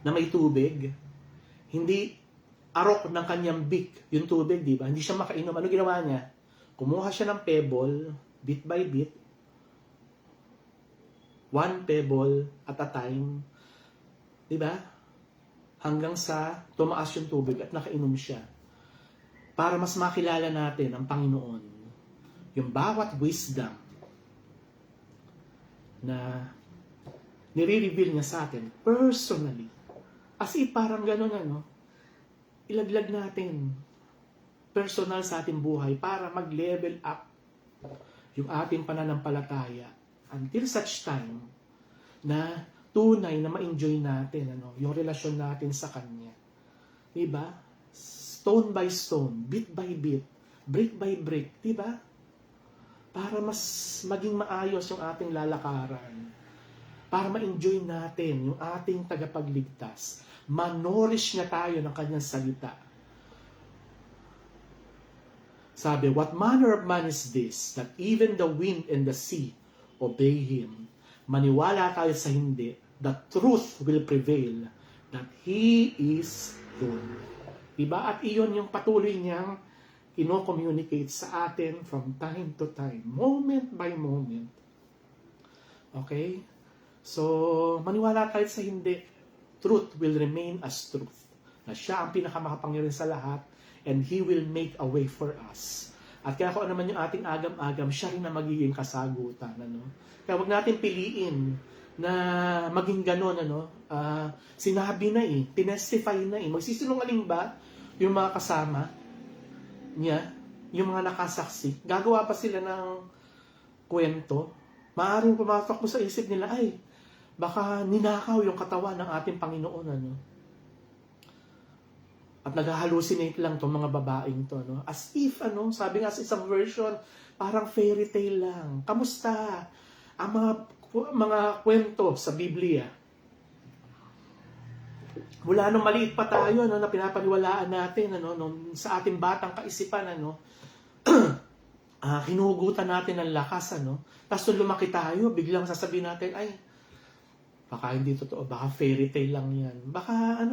na may tubig, hindi arok ng kanyang beak yung tubig, di ba? Hindi siya makainom. Ano ginawa niya? Kumuha siya ng pebble, bit by bit, one pebble at a time, di ba? Hanggang sa tumaas yung tubig at nakainom siya. Para mas makilala natin ang Panginoon, yung bawat wisdom na nire-reveal niya sa atin personally. As if parang gano'n, ilaglag natin personal sa ating buhay para mag-level up yung ating pananampalataya until such time na tunay na ma-enjoy natin yung relasyon natin sa Kanya. Diba? Stone by stone, bit by bit, brick by brick, diba? Para mas maging maayos yung ating lalakaran. Para ma-enjoy natin yung ating tagapagligtas. Ma-nourish niya tayo ng kanyang salita. Sabi, what manner of man is this, that even the wind and the sea obey Him? Maniwala tayo sa hindi, that truth will prevail, that He is good. Diba? At iyon yung patuloy niyang ino-communicate sa atin from time to time, moment by moment. Okay? So, maniwala tayo sa hindi. Truth will remain as truth. Na siya ang pinakamakapangyarihan sa lahat and He will make a way for us. At kaya kung ano naman yung ating agam-agam, siya rin na magiging kasagutan. Kaya huwag natin piliin na maging ganon. Sinabi na tinestify na magsisinungaling ba yung mga kasama niya, yung mga nakasaksi? Gagawa pa sila ng kwento. Maaaring pumasok mo sa isip nila, ay, baka ninakaw yung katawan ng ating Panginoon, At nag-hallucinate lang itong mga babaeng to, As if, sabi nga sa isang version, parang fairy tale lang. Kamusta? Ang mga kwento sa Biblia. Mula nung maliit pa tayo, na pinapaniwalaan natin, sa ating batang kaisipan, hinuhugutan natin ng lakas, Tapos nung lumaki tayo, biglang sasabihin natin, ay, baka hindi totoo, baka fairy tale lang yan. Baka,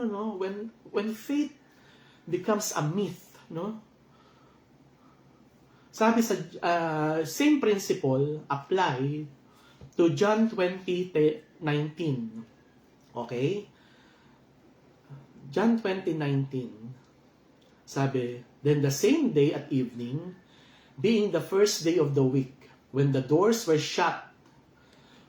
when faith becomes a myth, Sabi sa, same principle apply to John 20:19. Okay? John 20:19. Sabi, then the same day at evening, being the first day of the week, when the doors were shut,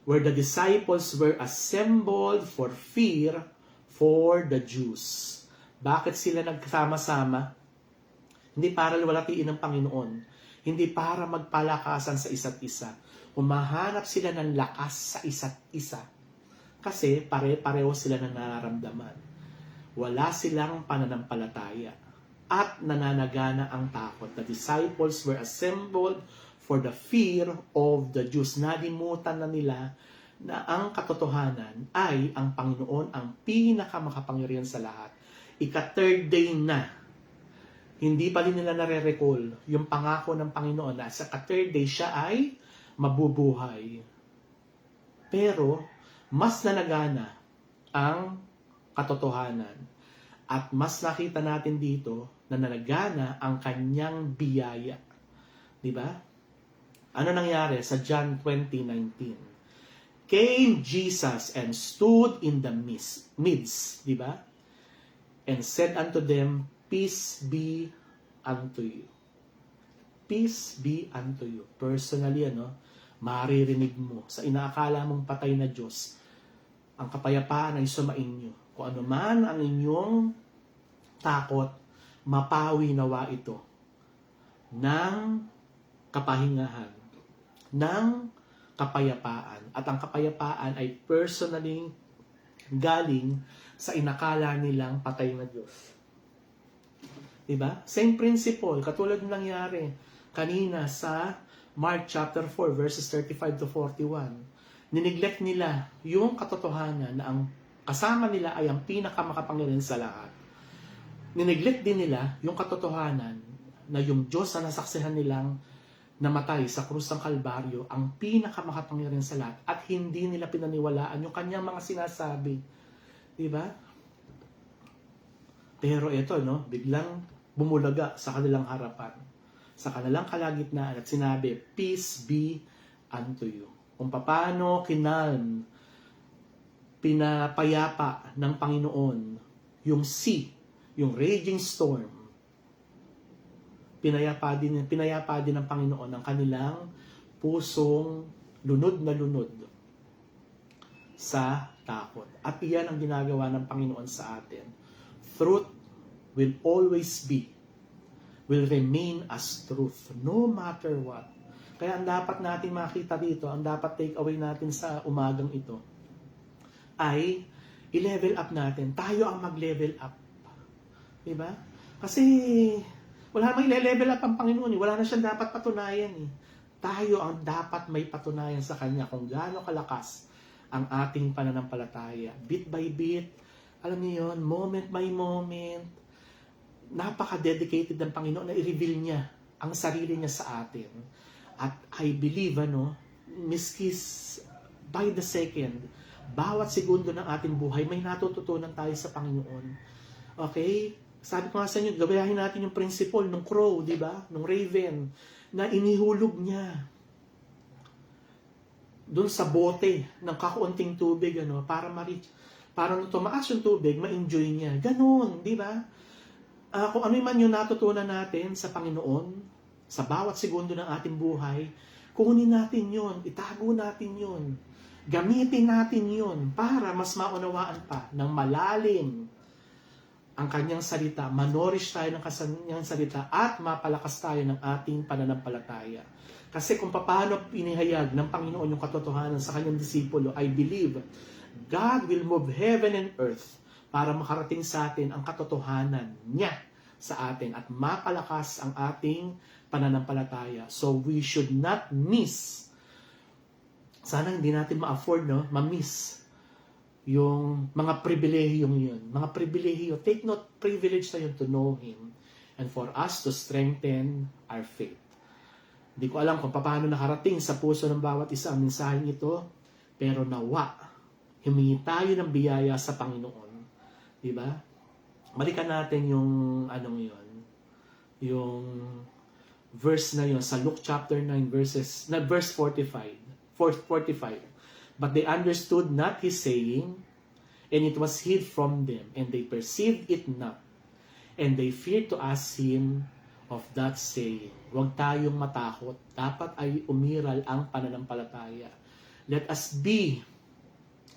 where the disciples were assembled for fear for the Jews. Bakit sila nagsama-sama? Hindi para luwalatiin ng Panginoon. Hindi para magpalakasan sa isa't isa. Humahanap sila ng lakas sa isa't isa. Kasi pare-pareho sila na nararamdaman. Wala silang pananampalataya at nananagana ang takot. The disciples were assembled for the fear of the Jews. Nalimutan na nila na ang katotohanan ay ang Panginoon ang pinakamakapangyarihan sa lahat. Ika-third day na, hindi pa rin nila nare-recall yung pangako ng Panginoon na sa third day siya ay mabubuhay. Pero, mas nanagana ang katotohanan. At mas nakita natin dito na nanagana ang kanyang biyaya. Diba? Ano nangyari sa John 20:19? Came Jesus and stood in the midst, di ba? And said unto them, peace be unto you. Peace be unto you. Personally, maririnig mo sa inaakala mong patay na Diyos, ang kapayapaan ay sumainyo. Kung ano man ang inyong takot, mapawi nawa ito ng kapahingahan, ng kapayapaan. At ang kapayapaan ay personally galing sa inakala nilang patay na Diyos. Diba? Same principle, katulad ng nangyari kanina sa Mark chapter 4 verses 35 to 41. Nineglect nila yung katotohanan na ang kasama nila ay ang pinakamakapangyarihan sa lahat. Nineglect din nila yung katotohanan na yung Diyos na nasaksihan nilang namatay sa krus ng Kalbaryo ang pinakamakapangyarihan sa lahat at hindi nila pinaniwalaan yung kanyang mga sinasabi. Diba? Pero ito, biglang bumulaga sa kanilang harapan, sa kanilang kalagitnaan at sinabi, peace be unto you. Kung paano pinapayapa ng Panginoon yung sea, yung raging storm, pinayapa din ng Panginoon ang kanilang pusong lunod na lunod sa takot. At iyan ang ginagawa ng Panginoon sa atin. Truth will always will remain as truth, no matter what. Kaya ang dapat natin makita dito, ang dapat take away natin sa umagang ito, ay i-level up natin. Tayo ang mag-level up. Diba? Kasi wala namang i-level up ang Panginoon. Wala na siyang dapat patunayan. Tayo ang dapat may patunayan sa Kanya kung gaano kalakas ang ating pananampalataya. Bit by bit, alam niyo yun, moment by moment, napaka-dedicated ng Panginoon na i-reveal niya ang sarili niya sa atin. At I believe, miski by the second, bawat segundo ng ating buhay, may natututunan tayo sa Panginoon. Okay? Sabi ko nga sa inyo, gabayahin natin yung principle ng crow, di ba? Ng raven, na inihulog niya doon sa bote ng kakaunting tubig, para nung tumaas yung tubig, ma-enjoy niya. Ganon, di ba? Kung ano man yung natutunan natin sa Panginoon, sa bawat segundo ng ating buhay, kunin natin yon, itago natin yon, gamitin natin yon para mas maunawaan pa ng malalim ang kanyang salita, manorish tayo ng kanyang salita at mapalakas tayo ng ating pananampalataya. Kasi kung paano pinihayag ng Panginoon yung katotohanan sa kanyang disipulo, I believe God will move heaven and earth para makarating sa atin ang katotohanan niya sa atin at mapalakas ang ating pananampalataya. So we should not miss. Sana hindi natin ma-afford, ma-miss yung mga pribilehiyong yun. Mga pribilehiyo. Take note, privilege na yun to know Him and for us to strengthen our faith. Hindi ko alam kung paano nakarating sa puso ng bawat isa ang mensaheng ito, pero nawa, humingi tayo ng biyaya sa Panginoon. Diba? Balikan natin yung yung verse na yun sa Luke chapter 9 verse 45. But they understood not his saying, and it was hid from them, and they perceived it not, and they feared to ask him of that saying. Huwag tayong matakot. Dapat ay umiral ang pananampalataya. Let us be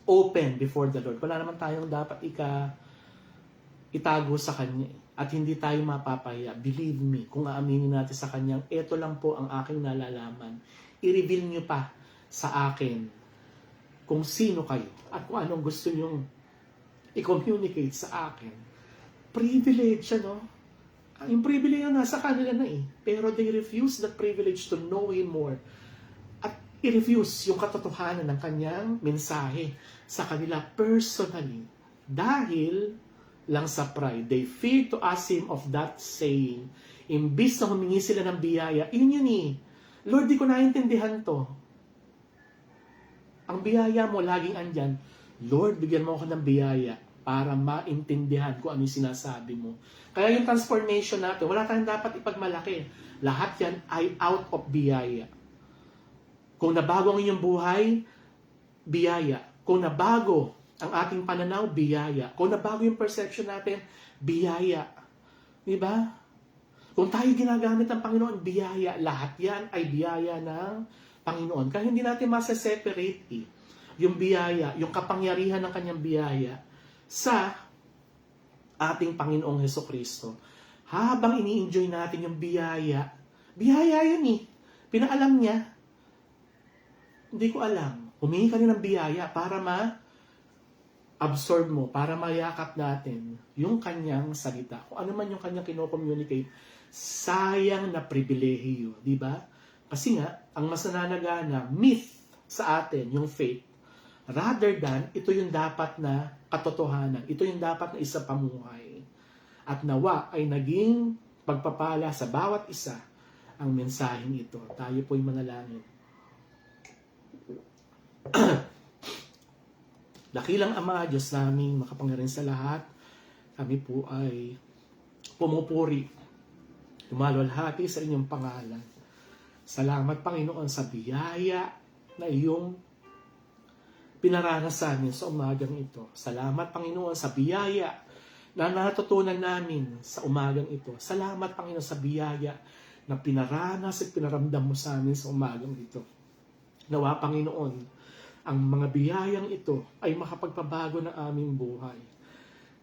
open before the Lord. Wala naman tayong dapat itago sa Kanya. At hindi tayo mapapahiya. Believe me, kung aaminin natin sa Kanyang, eto lang po ang aking nalalaman. I-reveal niyo pa sa akin kung sino kayo at kung anong gusto nyong i-communicate sa akin. Privilege, yung privilege na nasa kanila na eh. Pero they refuse that privilege to know Him more. At i-refuse yung katotohanan ng kanyang mensahe sa kanila personally. Dahil lang sa pride. They fear to ask Him of that saying. Imbis na humingi sila ng biyaya, yun eh. Lord, di ko naintindihan to. Ang biyaya mo laging andyan. Lord, bigyan mo ako ng biyaya para maintindihan kung ano yung sinasabi mo. Kaya yung transformation natin, wala tayong dapat ipagmalaki. Lahat yan ay out of biyaya. Kung nabago ang inyong buhay, biyaya. Kung nabago ang ating pananaw, biyaya. Kung nabago yung perception natin, biyaya. Diba? Kung tayo ginagamit ng Panginoon, biyaya. Lahat yan ay biyaya ng Panginoon. Kaya hindi natin masa-separate yung biyaya, yung kapangyarihan ng kanyang biyaya sa ating Panginoong Hesukristo. Habang ini-enjoy natin yung biyaya yun eh. Pinaalam niya. Hindi ko alam. Humingi ka rin ng biyaya para absorb mo, para mayakap natin yung kanyang salita. Kung ano man yung kanyang kino-communicate, sayang na pribilehiyo, di ba? Kasi nga, ang mas nananagana, myth sa atin, yung faith, rather than ito yung dapat na katotohanan, ito yung dapat na isa pamuhay. At nawa ay naging pagpapala sa bawat isa ang mensaheng ito. Tayo po'y manalangin. Dakilang Ama, Diyos naming makapangyarihan sa lahat, kami po ay pumupuri, lumalwalhati sa inyong pangalan. Salamat, Panginoon, sa biyaya na iyong pinaranas sa amin sa umagang ito. Salamat, Panginoon, sa biyaya na natutunan namin sa umagang ito. Salamat, Panginoon, sa biyaya na pinaranas at pinaramdam mo sa amin sa umagang ito. Nawa, Panginoon, ang mga biyayang ito ay makapagpabago ng aming buhay.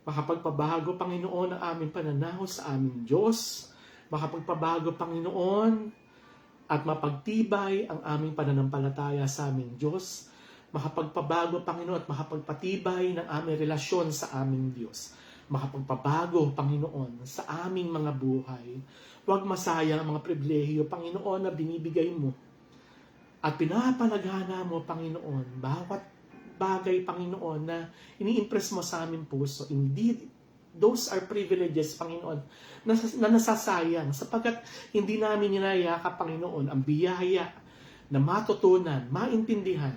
Makapagpabago, Panginoon, ang aming pananaw sa aming Diyos. Makapagpabago, Panginoon, at mapagtibay ang aming pananampalataya sa aming Diyos. Makapagpabago, Panginoon, at makapagpatibay ng aming relasyon sa aming Diyos. Makapagpabago, Panginoon, sa aming mga buhay. Huwag masayang ang mga pribilehiyo, Panginoon, na binibigay mo. At pinapalagana mo, Panginoon, bawat bagay, Panginoon, na ini-impress mo sa aming puso. Indeed, those are privileges, Panginoon, na nasasayang sapagkat hindi namin ninayakap, Panginoon, ang biyaya na matutunan, maintindihan,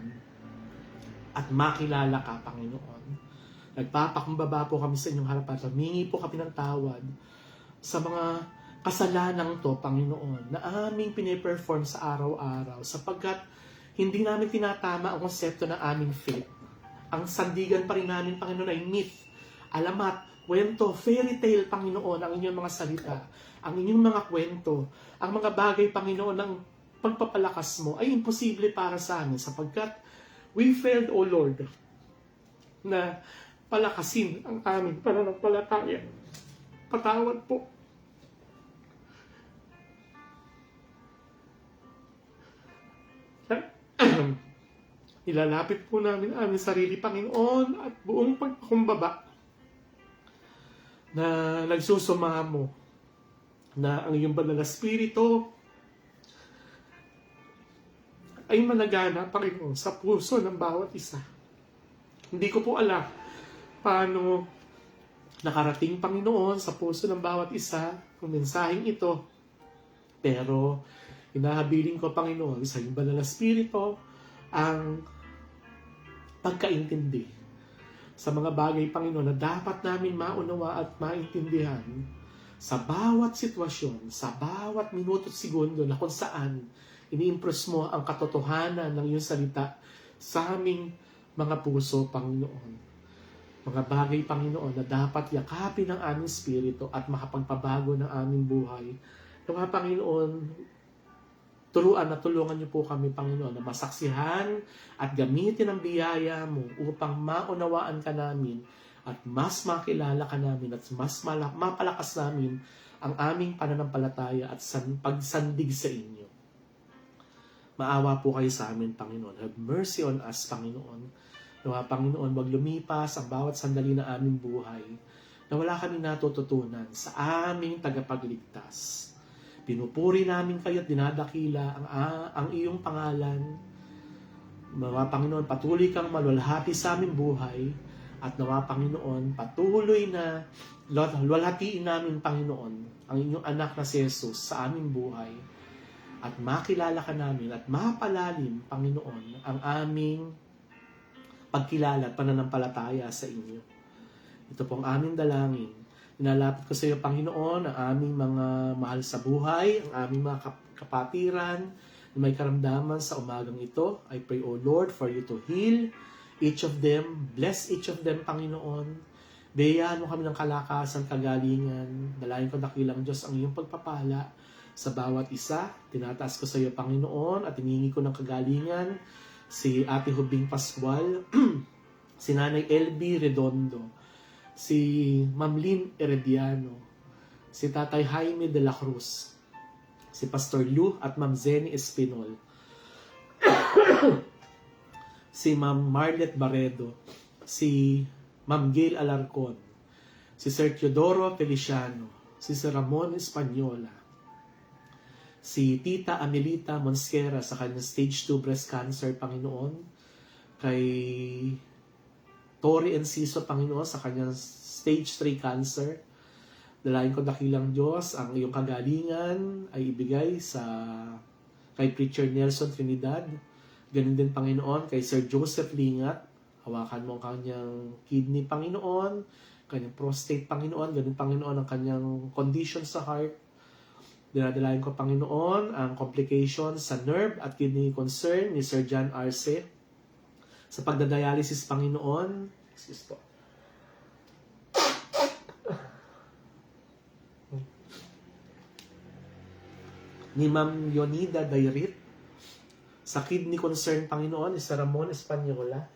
at makilala ka, Panginoon. Nagpapakumbaba po kami sa inyong harapan. Humingi po kami ng tawad sa mga kasalanang to, Panginoon, na aming piniperform sa araw-araw sapagkat hindi namin tinatama ang konsepto ng aming faith. Ang sandigan pa rin namin, Panginoon, ay myth, alamat, kwento, fairy tale, Panginoon, ang inyong mga salita, ang inyong mga kwento, ang mga bagay, Panginoon, ng pagpapalakas mo ay imposible para sa amin sapagkat we failed, O Lord, na palakasin ang aming pananampalataya. Patawad po. Ilalapit po namin ang aming sarili, Panginoon, at buong pagpakumbaba na nagsusumamo na ang iyong banal na spirito ay managana, Panginoon, sa puso ng bawat isa. Hindi ko po alam paano nakarating, Panginoon, sa puso ng bawat isa ang mensaheng ito. Pero hinahabiling ko, Panginoon, sa iyong banal na spirito ang pagkaintindi sa mga bagay, Panginoon, na dapat namin maunawa at maintindihan sa bawat sitwasyon, sa bawat minuto at segundo na kung saan ini-impress mo ang katotohanan ng iyong salita sa aming mga puso, Panginoon. Mga bagay, Panginoon, na dapat yakapin ng aming spirito at makapagpabago ng aming buhay. Kaya, Panginoon, tulungan niyo po kami, Panginoon, na masaksihan at gamitin ang biyaya mo upang maunawaan ka namin at mas makilala ka namin at mas mapalakas namin ang aming pananampalataya at pagsandig sa inyo. Maawa po kayo sa amin, Panginoon. Have mercy on us, Panginoon. Nawa, Panginoon, wag lumipas ang bawat sandali ng aming buhay na wala kami natututunan sa aming tagapagligtas. Pinupuri namin kayo at dinadakila ang iyong pangalan. Nawa, Panginoon, patuloy kang malwalhati sa aming buhay at nawa, Panginoon, patuloy na luwalhatiin namin, Panginoon, ang inyong anak na si Jesus sa aming buhay at makilala ka namin at mapalalim, Panginoon, ang aming pagkilala at pananampalataya sa inyo. Ito pong aming dalangin. Inalapit ko sa iyo, Panginoon, ang aming mga mahal sa buhay, ang aming mga kapatiran na may karamdaman sa umagang ito. I pray, O Lord, for you to heal each of them. Bless each of them, Panginoon. Biyayaan mo kami ng kalakasan, kagalingan. Dalayan ko dakilang Diyos ang iyong pagpapala sa bawat isa. Tinataas ko sa iyo, Panginoon, at hiningi ko ng kagalingan si Ate Hubing Pascual, si Nanay LB Redondo, si Ma'am Lynn Herediano, si Tatay Jaime de la Cruz, si Pastor Lu at Ma'am Zenny Espinol, si Ma'am Marlet Barredo, si Ma'am Gail Alarcon, si Sir Teodoro Feliciano, si Sir Ramon Española, si Tita Amelita Monsquera sa kanyang stage 2 breast cancer, Panginoon, kay Tori Enciso, Panginoon, sa kanyang stage 3 cancer. Dalayan ko dakilang Diyos, ang iyong kagalingan ay ibigay kay Preacher Nelson Trinidad. Ganun din, Panginoon, kay Sir Joseph Lingat. Hawakan mo ang kanyang kidney, Panginoon, kanyang prostate, Panginoon. Ganun, Panginoon, ang kanyang condition sa heart. Dinadalayan ko, Panginoon, ang complications sa nerve at kidney concern ni Sir John Arce. Sa pagdadialysis, Panginoon, excuse po, ni Ma'am Yonida Dairit. Sa kidney concern, Panginoon, ni Sir Ramon Española.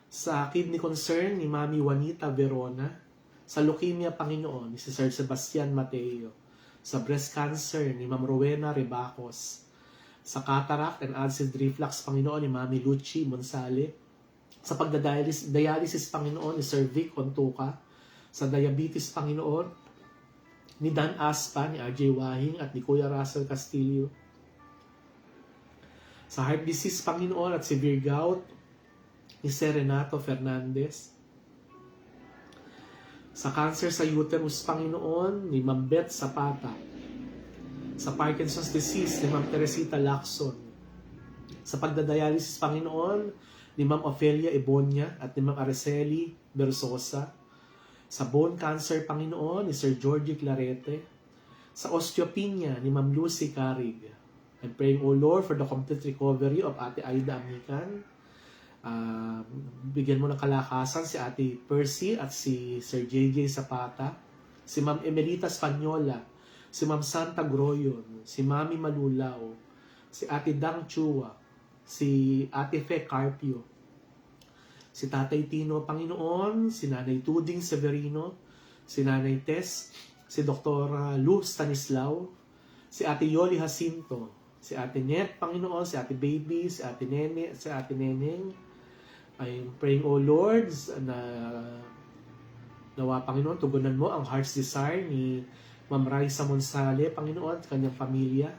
Sa kidney concern, ni Mami Juanita Verona. Sa leukemia, Panginoon, ni si Sir Sebastian Mateo. Sa breast cancer, ni Ma'am Rowena Rebacos. Sa cataract and acid reflux, Panginoon, ni Mami Luchi Monsale. Sa pagdadialysis, Panginoon, ni Sir Vic Contuca. Sa diabetes, Panginoon, ni Dan Aspa, ni RJ Wahing, at ni Kuya Russell Castillo. Sa heart disease, Panginoon, at severe gout, ni Sir Renato Fernandez. Sa cancer sa uterus, Panginoon, ni Ma'am Beth Zapata. Sa Parkinson's disease, ni Ma'am Teresita Lacson. Sa pagdadialysis, Panginoon, ni Ma'am Ofelia Ebonia at ni Ma'am Araceli Bersosa. Sa bone cancer, Panginoon, ni Sir Georgie Clarete. Sa osteopenia, ni Ma'am Lucy Carig. I'm praying, O Lord, for the complete recovery of Ate Aida Amican. Bigyan mo ng kalakasan si Ate Percy at si Sir JJ Zapata, si Ma'am Emelita Spanyola, si Ma'am Santa Groyon, si Mami Malulao, si Ate Dang Chua, si Ate Fe Carpio, si Tatay Tino, Panginoon, si Nanay Tuding Severino, si Nanay Tess, si Dr. Lu Stanislao, si Ate Yoli Jacinto, si Ate Net, Panginoon, si Ate Baby, si Ate Nene, si Ate Neneng. I'm praying, O Lord, na nawa, Panginoon, tugunan mo ang heart's desire ni Ma'am Raisa Monsale, Panginoon, at kanyang pamilya.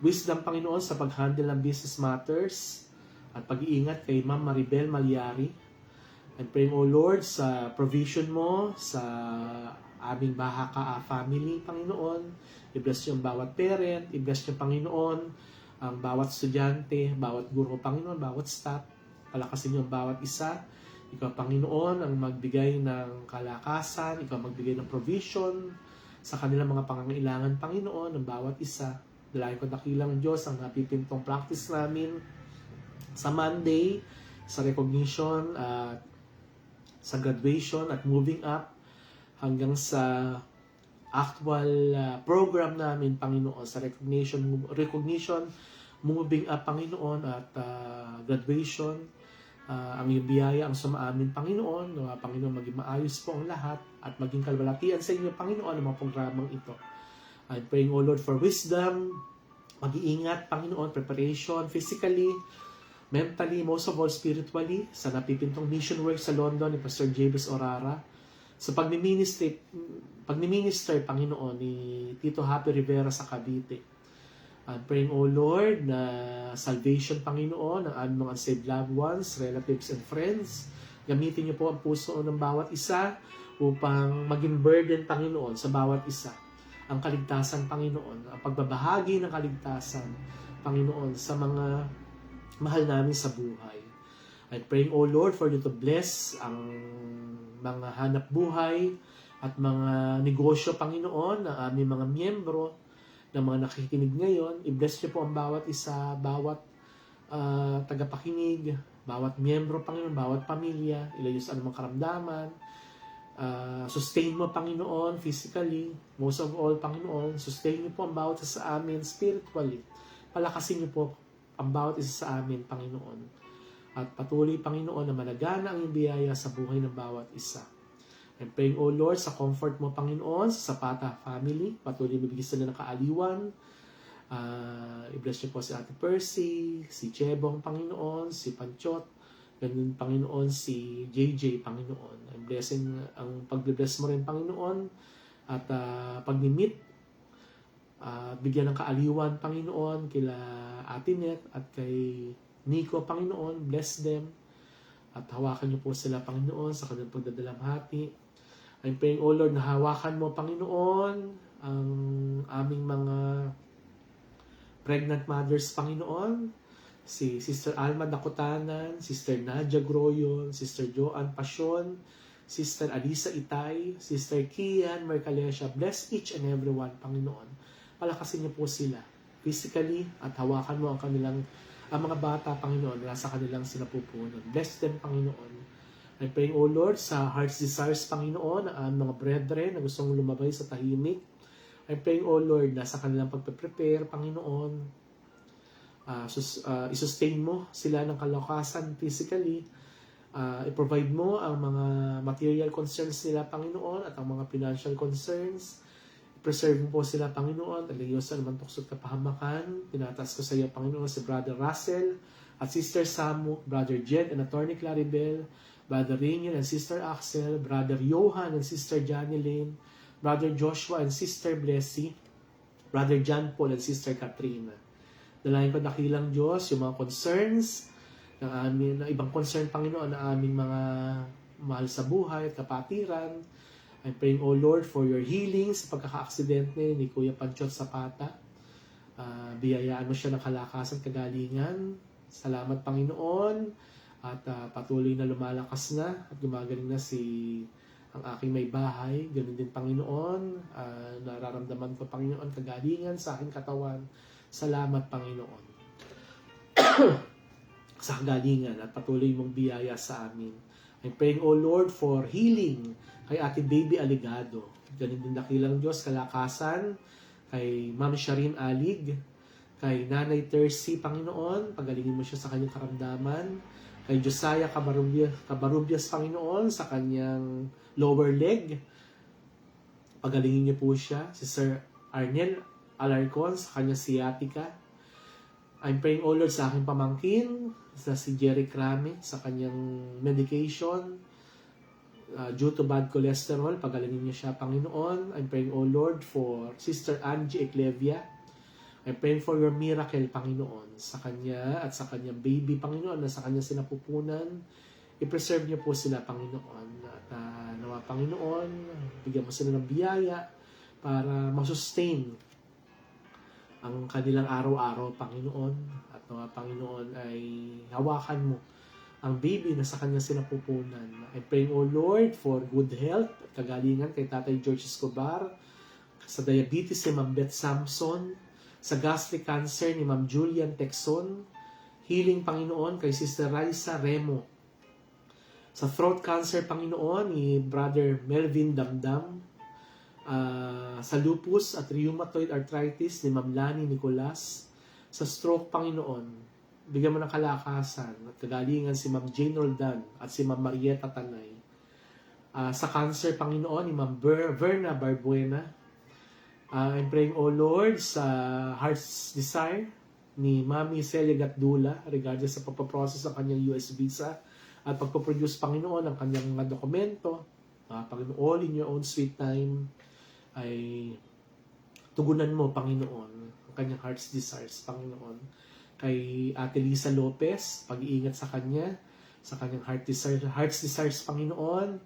Wisdom, Panginoon, sa pag-handle ng business matters at pag-iingat kay Ma'am Maribel Malyari. I'm praying, O Lord, sa provision mo sa aming Bahaka family, Panginoon. I-bless niyo ang bawat parent, i-bless niyo, Panginoon, ang bawat estudyante, bawat guro, Panginoon, bawat staff. Palakasin niyo ang bawat isa. Ikaw, Panginoon, ang magbigay ng kalakasan, ikaw magbigay ng provision sa kanilang mga pangangailangan, Panginoon, ng bawat isa. Dalayan ko dakilang Diyos ang napipintong practice namin sa Monday, sa recognition at sa graduation at moving up hanggang sa actual program namin, Panginoon, sa recognition, moving up, Panginoon, at graduation. Ang iyong biyaya ang sumaamin, Panginoon. Panginoon, maging maayos po ang lahat at maging kalwalatian sa inyo, Panginoon, ang mga programang ito. I'm praying, O Lord, for wisdom, mag-iingat, Panginoon, preparation, physically, mentally, most of all spiritually, sa napipintong mission work sa London ni Pastor James Orara, sa pagmi-minister, Panginoon, ni Tito Happy Rivera sa Cavite. I'm praying, O Lord, na salvation, Panginoon, ng aming mga unsaved loved ones, relatives and friends. Gamitin niyo po ang puso ng bawat isa upang maging burden, Panginoon, sa bawat isa. Ang kaligtasan, Panginoon, ang pagbabahagi ng kaligtasan, Panginoon, sa mga mahal namin sa buhay. I'm praying, O Lord, for you to bless ang mga hanap buhay at mga negosyo, Panginoon, ng aming mga miyembro, ng mga nakikinig ngayon. I-bless niyo po ang bawat isa, bawat tagapakinig, bawat miyembro, Panginoon, bawat pamilya, ilayo sa anumang karamdaman. Sustain mo, Panginoon, physically, most of all, Panginoon, sustain niyo po ang bawat isa sa amin spiritually. Palakasin niyo po ang bawat isa sa amin, Panginoon. At patuloy, Panginoon, na managana ang iyong biyaya sa buhay ng bawat isa. I'm praying, O Lord, sa comfort mo, Panginoon, sa Zapata family, patuloy mabigyan sila ng kaaliwan. I-bless niyo po si Ate Percy, si Chebong, Panginoon, si Panchot, ganun, Panginoon, si JJ, Panginoon. I'm blessing, ang pag-bless mo rin, Panginoon, at pag-meet, bigyan ng kaaliwan, Panginoon, kila Ate Net at kay Nico, Panginoon, bless them. At hawakan niyo po sila, Panginoon, sa kanilang pagdadalamhati. I'm praying, O Lord, na hawakan mo, Panginoon, ang aming mga pregnant mothers, Panginoon. Si Sister Alma Dakutanan, Sister Nadia Groyon, Sister Joanne Pasyon, Sister Alisa Itay, Sister Kian Mercalesha. Bless each and every one, Panginoon. Palakasin niyo po sila physically at hawakan mo ang mga bata, Panginoon, nasa kanilang sinapupunan. Bless them, Panginoon. I'm praying, O Lord, sa heart's desires, Panginoon, ang mga brethren na gustong lumabay sa tahimik. I'm praying, O Lord, na sa kanilang pagpe-prepare, Panginoon, i-sustain mo sila ng kalakasan physically, i-provide mo ang mga material concerns nila, Panginoon, at ang mga financial concerns. I-preserve mo po sila, Panginoon, aliyosan naman tuksod kapahamakan. Tinataas ko sa iyo, Panginoon, si Brother Russell at Sister Samu, Brother Jed and Attorney Claribel, Brother Rainier and Sister Axel, Brother Johan and Sister Johnny Lynn, Brother Joshua and Sister Blessy, Brother John Paul and Sister Katrina. Dalayan ko dakilang Diyos, yung mga concerns, ng ibang concern, Panginoon, na aming mga mahal sa buhay at kapatiran. I'm praying, O Lord, for your healing sa pagkaka-aksidente ni Kuya Panchot Zapata. Biyayaan mo siya ng kalakasan, kagalingan. Salamat, Panginoon. At patuloy na lumalakas na at gumagaling na ang aking may bahay. Ganun din, Panginoon. Nararamdaman ko, Panginoon, kagalingan sa aking katawan. Salamat, Panginoon. Sa kagalingan at patuloy mong biyaya sa amin. I'm praying, O Lord, for healing kay Ate Baby Aligado. Ganun din dakilang Diyos, kalakasan kay Ma'am Sharin Alig, kay Nanay Tercy, Panginoon, pagalingin mo siya sa kanyang karamdaman. Kay Josiah Cabarubias, Panginoon, sa kanyang lower leg, pagalingin niyo po siya. Si Sir Arnel Alarcon, sa kanyang sciatica. I'm praying, O Lord, sa aking pamangkin, sa si Jerry Crame, sa kanyang medication, due to bad cholesterol, pagalingin niyo siya, Panginoon. I'm praying, O Lord, for Sister Angie Eclevia. I'm praying for your miracle, Panginoon, sa kanya at sa kanyang baby, Panginoon, na sa kanya sinapupunan. I-preserve niyo po sila, Panginoon. At nawa, Panginoon, bigyan mo sila ng biyaya para masustain ang kanilang araw-araw, Panginoon. At nawa, Panginoon, ay hawakan mo ang baby na sa kanya sinapupunan. I'm praying, O Lord, for good health at kagalingan kay Tatay George Escobar, sa diabetes ni Ma'am Beth Samson, sa gastric cancer ni Ma'am Julian Texon, healing, Panginoon, kay Sister Raisa Remo, sa throat cancer, Panginoon, ni Brother Melvin Damdam, sa lupus at rheumatoid arthritis ni Ma'am Lani Nicolas, sa stroke, Panginoon, bigyan mo ng kalakasan at kagalingan si Ma'am Jane Roldan at si Ma'am Marieta Tanay. Sa cancer, Panginoon, ni Ma'am Verna Barbuena, I'm praying, O Lord, sa heart's desire ni Mami Celia Gatdula regarding sa pagpaprocess ng kanyang US visa at pagpaproduce, Panginoon, ng kanyang mga dokumento. Panginoon, in your own sweet time, ay tugunan mo, Panginoon, ang kanyang heart's desires, Panginoon. Kay Ate Lisa Lopez, pag-iingat sa kanyang heart's desires, Panginoon,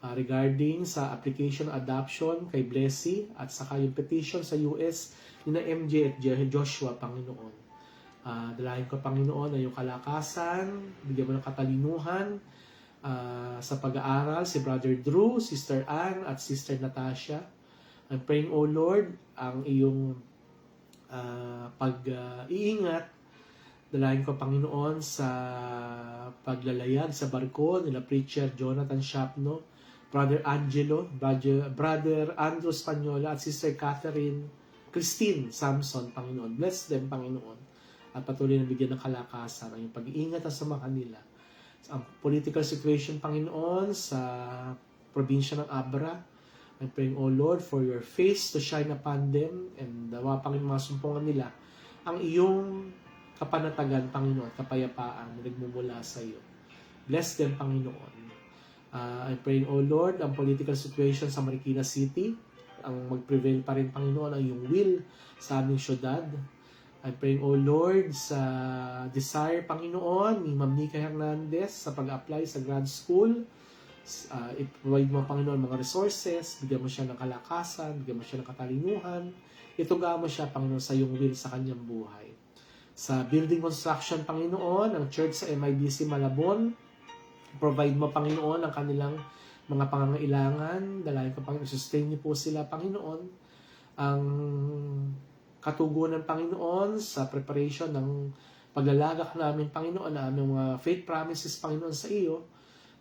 regarding sa application adoption kay Blessy at saka yung petition sa US ni na MJ at Joshua, Panginoon. Dalahin ko, Panginoon, na yung kalakasan, bigyan mo ng katalinuhan sa pag-aaral, si Brother Drew, Sister Ann, at Sister Natasha. I'm praying, O Lord, ang iyong pag-iingat. Dalahin ko, Panginoon, sa paglalayag sa barko nila Preacher Jonathan Shapno, Brother Angelo, Brother Andrew Spanyola, at Sister Christine Samson, Panginoon. Bless them, Panginoon. At patuloy na bigyan ng kalakasan ang iyong pag-iingat sa mga kanila. Ang political situation, Panginoon, sa probinsya ng Abra. I'm praying, O Lord, for your face to shine upon them and Panginoon, mga sumpungan nila ang iyong kapanatagan, Panginoon, kapayapaan na nagmumula sa iyo. Bless them, Panginoon. I'm praying, O Lord, ang political situation sa Marikina City, ang mag-prevail pa rin, Panginoon, ang iyong will sa aming syudad. I'm praying, O Lord, sa desire, Panginoon, ni Ma'am Nika Hernandez sa pag-apply sa grad school. I-provide mo, Panginoon, mga resources, bigyan mo siya ng kalakasan, bigyan mo siya ng katalinuhan, ituga mo siya, Panginoon, sa iyong will sa kanyang buhay. Sa building construction, Panginoon, ang church sa MIBC Malabon, provide mo, Panginoon, ang kanilang mga pangangailangan. Dalayan ko, Panginoon, sustain niyo po sila, Panginoon, ang katugunan, Panginoon, sa preparation ng paglalagak namin, Panginoon, na aming mga faith promises, Panginoon, sa iyo.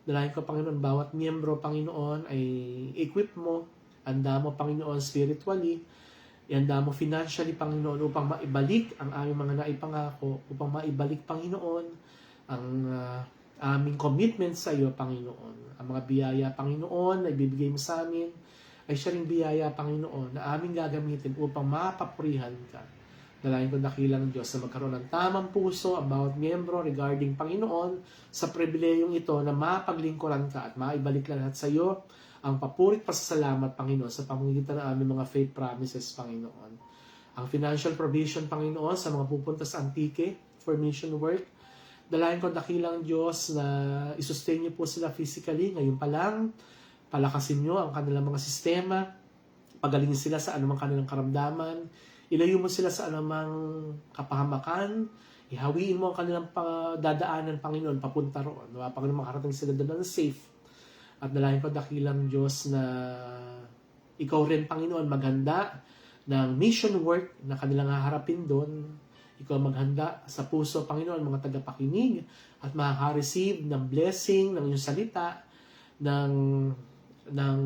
Dalayan ko, Panginoon, bawat miyembro, Panginoon, ay equip mo, handa mo, Panginoon, spiritually, ihanda mo financially, Panginoon, upang maibalik ang aming mga naipangako, upang maibalik, Panginoon, ang aming commitment sa iyo, Panginoon. Ang mga biyaya, Panginoon, na ibibigay mo sa amin, ay siya ring biyaya, Panginoon, na aming gagamitin upang mapapurihan ka. Dalayan ko, dakilang Diyos, na magkaroon ng tamang puso ang bawat miyembro regarding, Panginoon, sa pribileyong ito na mapaglingkuran ka at maibalik lahat sa iyo ang papurit pasasalamat, Panginoon, sa pamamagitan ng aming mga faith promises, Panginoon. Ang financial provision, Panginoon, sa mga pupunta sa Antique for mission work. Dalayan ko, dakilang Diyos, na isustain niyo po sila physically. Ngayon pa lang, palakasin niyo ang kanilang mga sistema, pagalingin sila sa anumang kanilang karamdaman, ilayo mo sila sa anumang kapahamakan, ihawiin mo ang kanilang dadaanan, Panginoon, papunta roon. Panginoon, makarating sila doon ng safe. At dalayan ko, dakilang Diyos, na ikaw rin, Panginoon, maghanda ng mission work na kanilang haharapin doon. Ikaw maghanda sa puso, Panginoon, mga tagapakinig at makaka-receive ng blessing ng iyong salita, ng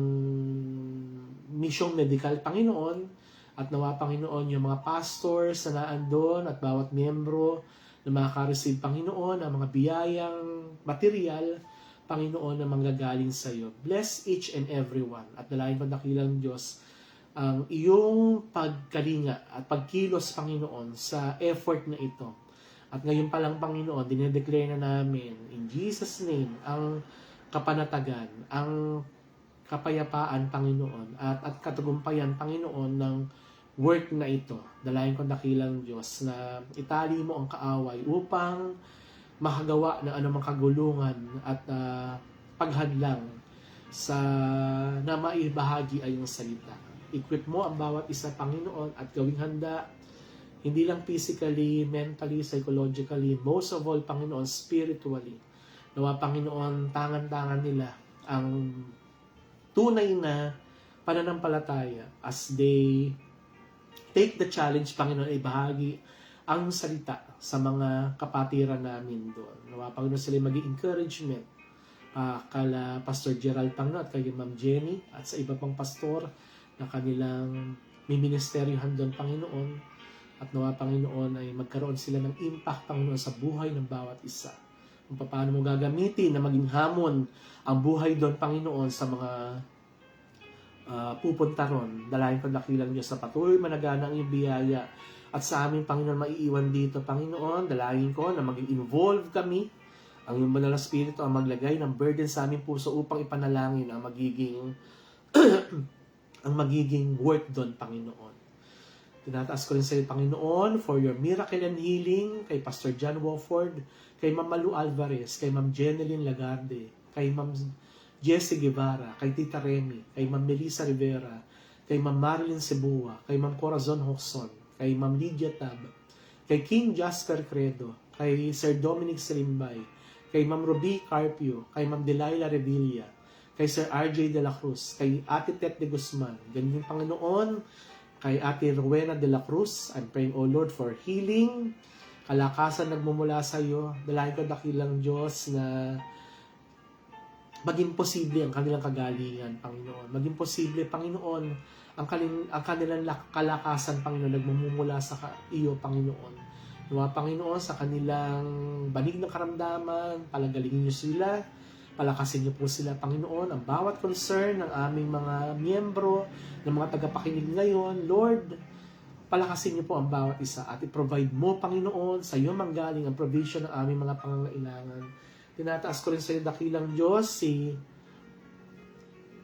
misyong medical, Panginoon, at nawa, Panginoon, yung mga pastors na naandun at bawat miyembro na makaka-receive, Panginoon, ang mga biyayang material, Panginoon, na manggagaling sa iyo. Bless each and every one. At dalayan ko, dakilang Diyos, ang iyong pagkalinga at pagkilos, Panginoon, sa effort na ito. At ngayon pa lang, Panginoon, dinedeclare na namin, in Jesus' name, ang kapanatagan, ang kapayapaan, Panginoon, at katagumpayan, Panginoon, ng work na ito. Dalayan ko, dakilang Diyos, na itali mo ang kaaway upang makagawa ng anumang kagulungan at paghadlang sa na maibahagi ay yung salita. Equip mo ang bawat isa, Panginoon, at gawing handa, hindi lang physically, mentally, psychologically, most of all, Panginoon, spiritually. Nawa, Panginoon, tangan-tangan nila ang tunay na pananampalataya as they take the challenge, Panginoon, ay bahagi ang salita sa mga kapatiran namin doon. Nawa, Panginoon, sila maging encouragement kala Pastor Gerald Pangno at kay Ma'am Jenny at sa iba pang pastor na kanilang ministeryohan doon, Panginoon. At nawa, Panginoon, ay magkaroon sila ng impact, Panginoon, sa buhay ng bawat isa. Kung paano mo gagamitin na maging hamon ang buhay doon, Panginoon, sa mga pupunta ron. Dalayan ko dakilang Diyos na patuloy managana ang iyong biyaya at sa aming Panginoon maiiwan dito, Panginoon. Dalayan ko na maging involved kami. Ang iyong banal na Espiritu ang maglagay ng burden sa aming puso upang ipanalangin ang magiging ang magiging work doon, Panginoon. Tinataas ko rin sa iyo, Panginoon, for your miracle and healing kay Pastor John Wofford, kay Ma'am Malu Alvarez, kay Ma'am Jeneline Lagarde, kay Ma'am Jessie Guevara, kay Tita Remy, kay Ma'am Melissa Rivera, kay Ma'am Marilyn Cebua, kay Ma'am Corazon Hoxon, kay Ma'am Lydia Tab, kay King Jasper Credo, kay Sir Dominic Salimbay, kay Ma'am Ruby Carpio, kay Ma'am Delilah Revilla, kay Sir RJ De La Cruz, kay Ate Tet de Guzman, ganyan Panginoon, kay Ate Rowena De La Cruz. I'm praying, O Lord, for healing, kalakasan nagmumula sa iyo. Dalayan ko dakilang Diyos na maging posible ang kanilang kagalingan, Panginoon. Maging posible, Panginoon, ang kanilang kalakasan, Panginoon, nagmumula sa iyo, Panginoon. Nawa, Panginoon, sa kanilang banig ng karamdaman, palagalingin niyo sila, palakasin niyo po sila, Panginoon, ang bawat concern ng aming mga miyembro, ng mga tagapakinig ngayon. Lord, palakasin niyo po ang bawat isa at i-provide mo, Panginoon, sa iyo manggaling ang provision ng aming mga pangangailangan. Tinataas ko rin sa iyo, dakilang Diyos, si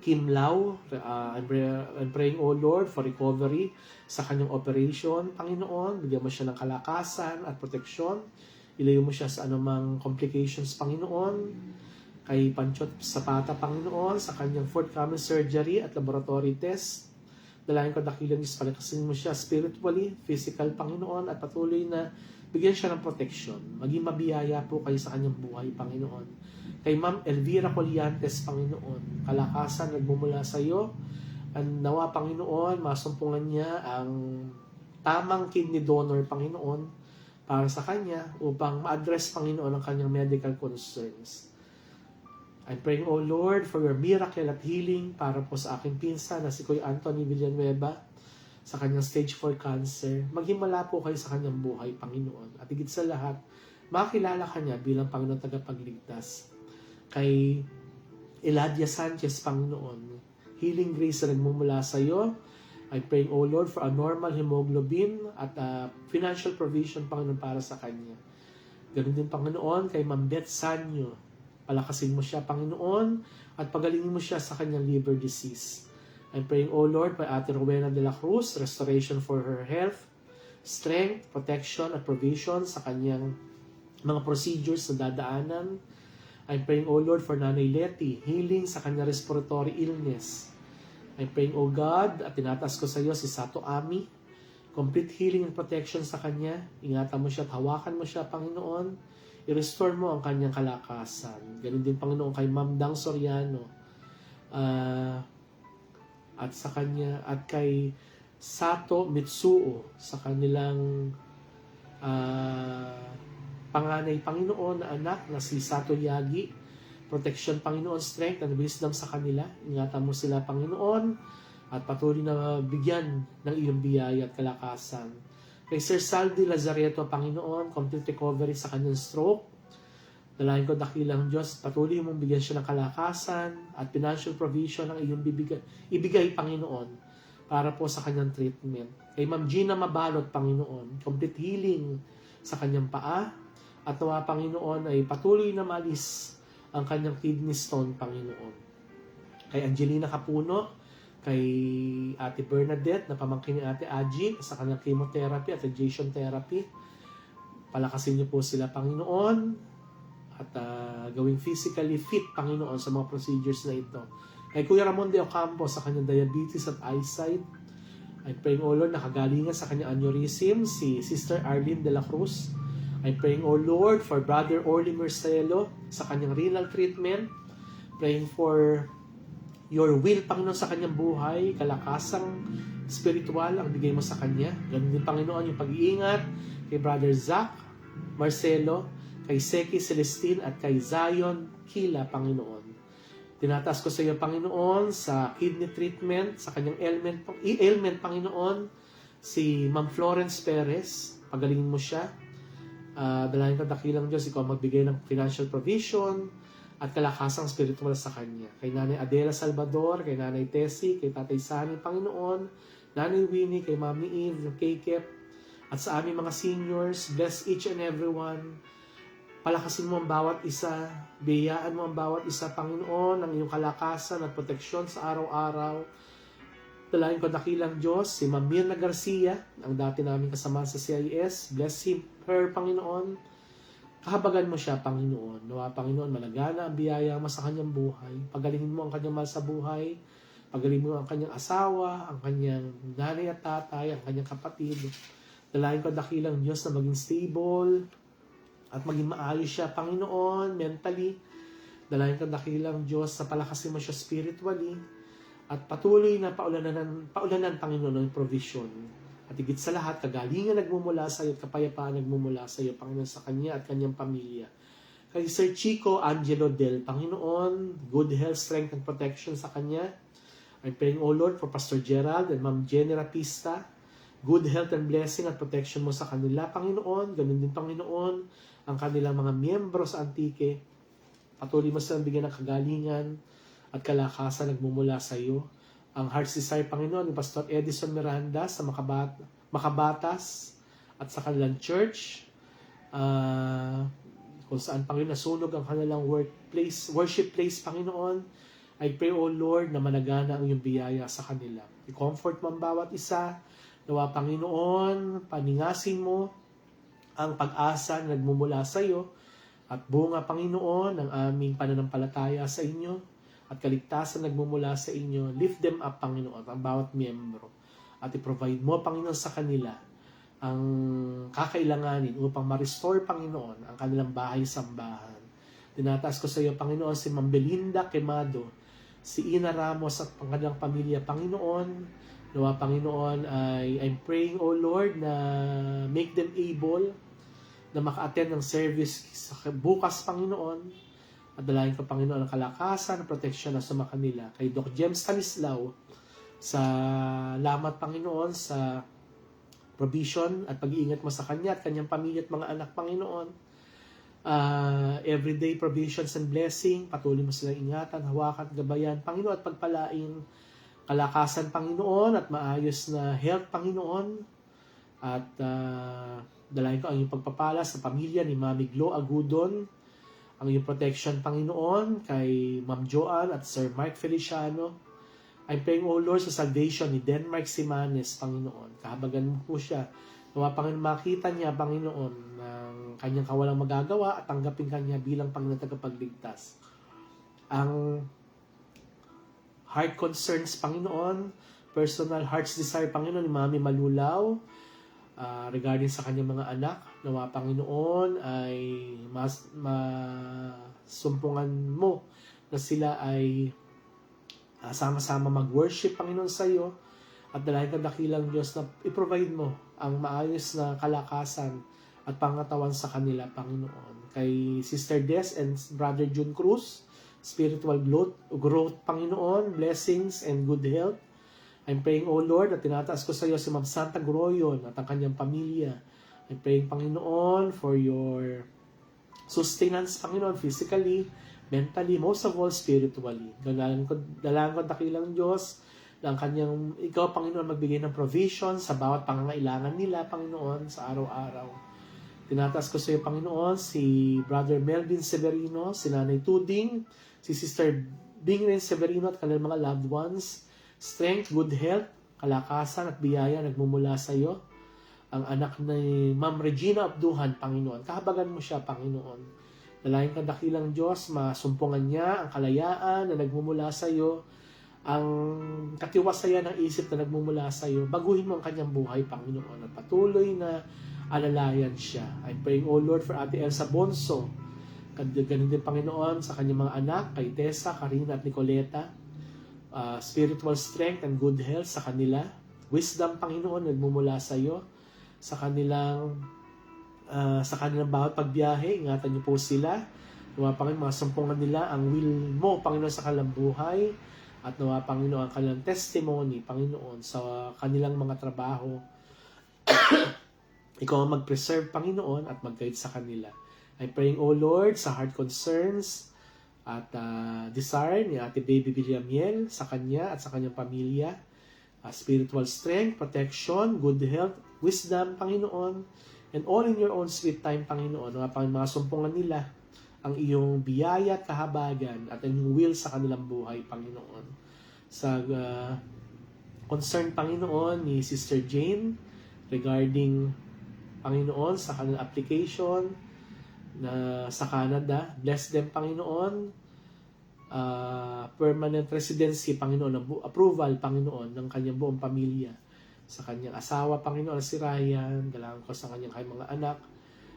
Kim Lau. I'm praying, O Lord, for recovery sa kanyang operation. Panginoon, bigyan mo siya ng kalakasan at proteksyon. Ilayo mo siya sa anumang complications, Panginoon. Kay Panchot Zapata, Panginoon, sa kanyang forthcoming surgery at laboratory test. Dalayan ko dakilang Diyos, palakasin mo siya spiritually, physical, Panginoon, at patuloy na bigyan siya ng protection. Maging mabiyaya po kayo sa kanyang buhay, Panginoon. Kay Ma'am Elvira Colliantes, Panginoon, kalakasan nagmumula sa iyo. Ang nawa, Panginoon, masumpungan niya ang tamang kidney donor, Panginoon, para sa kanya upang ma-address, Panginoon, ang kanyang medical concerns. I'm praying, O Lord, for your miracle at healing para po sa aking pinsan na si Kuya Anthony Villanueva sa kanyang stage 4 cancer. Maghimala po kayo sa kanyang buhay, Panginoon. At higit sa lahat, makilala ka niya bilang Panginoon tagapagligtas. Kay Eladia Sanchez, Panginoon, healing grace na nagmumula sa iyo. I'm praying, O Lord, for a normal hemoglobin at financial provision, Panginoon, para sa kanya. Ganun din, Panginoon, kay Ma'am Beth Sanyo. Palakasin mo siya, Panginoon, at pagalingin mo siya sa kanyang liver disease. I'm praying, O Lord, by Ate Rowena De La Cruz, restoration for her health, strength, protection, at provision sa kanyang mga procedures na dadaanan. I'm praying, O Lord, for Nanay Leti, healing sa kanyang respiratory illness. I'm praying, O God, at tinataas ko sa iyo si Sato Ami, complete healing and protection sa kanya. Ingatan mo siya at hawakan mo siya, Panginoon. I-restore mo ang kanyang kalakasan. Ganun din, Panginoon, kay Ma'am Dang Soriano. At sa kanya, at kay Sato Mitsuo, sa kanilang panganay, Panginoon, na anak na si Sato Yagi. Protection, Panginoon, strength and wisdom sa kanila. Ingatan mo sila, Panginoon, at patuloy na bigyan ng iyong biyaya at kalakasan. Kay Sir Saldi Lazareto, Panginoon, complete recovery sa kanyang stroke. Dalayan ko dakilang Diyos, patuloy mong bigyan siya ng kalakasan at financial provision ang iyong ibigay, Panginoon, para po sa kanyang treatment. Kay Ma'am Gina Mabalot, Panginoon, complete healing sa kanyang paa. At nawa, Panginoon, ay patuloy na malis ang kanyang kidney stone, Panginoon. Kay Angelina Capuno, kay Ate Bernadette na pamangkin ni Ate Aji sa kanyang chemotherapy at radiation therapy. Palakasin niyo po sila, Panginoon, at gawing physically fit, Panginoon, sa mga procedures na ito. Kay Kuya Ramon de Ocampo sa kanyang diabetes at eyesight. I'm praying, O Lord, nakagalingan sa kanyang aneurysm si Sister Arlene de la Cruz. I'm praying, O Lord, for Brother Orly Marcelo sa kanyang renal treatment. Praying for your will, Panginoon, sa kanyang buhay, kalakasang spiritual ang bigay mo sa kanya. Ganun din, Panginoon, yung pag-iingat kay Brother Zach Marcelo, kay Seki Celestine, at kay Zion Kila, Panginoon. Tinataas ko sa iyo, Panginoon, sa kidney treatment, sa kanyang ailment, Panginoon, si Ma'am Florence Perez, pagalingin mo siya. Dalayan ka dakilang Diyos, ikaw magbigay ng financial provision at kalakasang spiritual sa kanya. Kay Nanay Adela Salvador, kay Nanay Tessie, kay Tatay Sani, Panginoon, Nanay Winnie, kay Mami Eve, kay Kep, at sa aming mga seniors, bless each and everyone. Palakasin mo ang bawat isa, biyayaan mo ang bawat isa, Panginoon, ang iyong kalakasan at proteksyon sa araw-araw. Dalayan ko dakilang Diyos, si Ma'am Mirna Garcia, ang dati namin kasama sa CIS. Bless her, Panginoon. Kahabagan mo siya, Panginoon. Nawa, Panginoon, malagana ang biyaya mo sa kanyang buhay. Pagalingin mo ang kanyang mahal sa buhay. Pagalingin mo ang kanyang asawa, ang kanyang nanay at tatay, ang kanyang kapatid. Dalayan ko dakilang Diyos na maging stable at maging maayos siya, Panginoon, mentally. Dalayan ko dakilang Diyos na palakasin mo siya spiritually. At patuloy na paulanan, Panginoon, ng provision. At higit sa lahat, kagalingan nagmumula sa iyo at kapayapaan nagmumula sa iyo, Panginoon, sa kanya at kanyang pamilya. Kay Sir Chico Angelo Del, Panginoon, good health, strength, and protection sa kanya. I'm praying, O Lord, for Pastor Gerald and Ma'am Jenny Rapista. Good health and blessing at protection mo sa kanila, Panginoon. Ganun din, Panginoon, ang kanilang mga miyembro sa Antique. Patuloy mo silang bigyan ng kagalingan at kalakasan nagmumula sa iyo. Ang heart's desire, Panginoon, ni Pastor Edison Miranda sa Makabatas at sa kanilang church. Kung saan, Panginoon, nasunog ang kanilang worship place, Panginoon. I pray, O Lord, na managana ang iyong biyaya sa kanila. I-comfort mo ang bawat isa. Nawa, Panginoon, paningasin mo ang pag-asa na nagmumula sa iyo at bunga, Panginoon, ng aming pananampalataya sa inyo at kaligtasan nagmumula sa inyo. Lift them up, Panginoon, ang bawat miyembro. At i-provide mo, Panginoon, sa kanila ang kakailanganin upang ma-restore, Panginoon, ang kanilang bahay-sambahan. Tinataas ko sa iyo, Panginoon, si Ma'am Belinda Quemado, si Ina Ramos at ang kanilang pamilya, Panginoon. Nawa, Panginoon, I'm praying, O Lord, na make them able na maka-attend ng service bukas, Panginoon. At dalayan ko, Panginoon, ang kalakasan, proteksyon na sa kanila. Kay Doc Jem Stanislao, salamat, Panginoon, sa provision at pag-iingat mo sa kanya at kanyang pamilya at mga anak, Panginoon. Everyday provisions and blessing, patuloy mo silang ingatan, hawakan, gabayan, Panginoon, at pagpalain, kalakasan, Panginoon, at maayos na health, Panginoon. At dalayan ko ang iyong pagpapala sa pamilya ni Mami Glo Agudon, ang iyong protection, Panginoon, kay Ma'am Joanne at Sir Mark Feliciano. I'm praying, O Lord, sa salvation ni Denmark Simanes, Panginoon. Kahabagan mo po siya. Nawa, Panginoon, makita niya, Panginoon, ng kanyang kawalang magagawa at tanggapin kanya bilang Panginoon tagapagligtas. Ang heart concerns, Panginoon, personal heart's desire, Panginoon, ni Mami Malulaw, regarding sa kanyang mga anak, nawa, Panginoon, ay masumpungan mo na sila ay sama-sama mag-worship, Panginoon, sa iyo. At dalayan ka dakilang Diyos na i-provide mo ang maayos na kalakasan at pangatawan sa kanila, Panginoon. Kay Sister Des and Brother June Cruz, spiritual growth, Panginoon, blessings and good health. I'm praying, O Lord, at tinataas ko sa iyo si Ma'am Santa Groyon at ang kanyang pamilya. I'm praying, Panginoon, for your sustenance, Panginoon, physically, mentally, most of all, spiritually. Dalayan ko dakilang Diyos na ang kanyang, ikaw, Panginoon, magbigay ng provision sa bawat pangangailangan nila, Panginoon, sa araw-araw. Tinataas ko sa iyo, Panginoon, si Brother Melvin Severino, si Nanay Tuding, si Sister Bingren Severino at kanilang mga loved ones. Strength, good health, kalakasan at biyaya nagmumula sa iyo. Ang anak ni Ma'am Regina Abduhan, Panginoon. Kahabagan mo siya, Panginoon. Dalayan ka dakilang Diyos, masumpungan niya ang kalayaan na nagmumula sa iyo, ang katiwasayan ng isip na nagmumula sa iyo. Baguhin mo ang kanyang buhay, Panginoon. At patuloy na alalayan siya. I'm praying, O Lord, for Ate Elsa Bonso. Ganun din, Panginoon, sa kanyang mga anak, kay Tessa, Karina at Nicoleta. Spiritual strength and good health sa kanila. Wisdom, Panginoon, nagmumula sa iyo. Sa kanilang bawat pagbiyahe, ingatan niyo po sila. Nawa, Panginoon, masumpungan nila ang will mo, Panginoon, sa kanilang buhay. At nawa, Panginoon, ang kanilang testimony, Panginoon, sa kanilang mga trabaho. Ikaw ang mag-preserve, Panginoon, at mag-guide sa kanila. I'm praying, O Lord, sa heart concerns, at desire ni Ate Baby Villamiel sa kanya at sa kanyang pamilya. Spiritual strength, protection, good health, wisdom, Panginoon, and all in your own sweet time, Panginoon. Mga sumpungan nila ang iyong biyaya at kahabagan at ang iyong will sa kanilang buhay, Panginoon. Sa concern, Panginoon, ni Sister Jane regarding, Panginoon, sa kanilang application na sa Canada. Bless them, Panginoon. Permanent residency, Panginoon, approval, Panginoon, ng kanyang buong pamilya. Sa kanyang asawa, Panginoon, si Ryan, dalangin ko sa kanyang mga anak,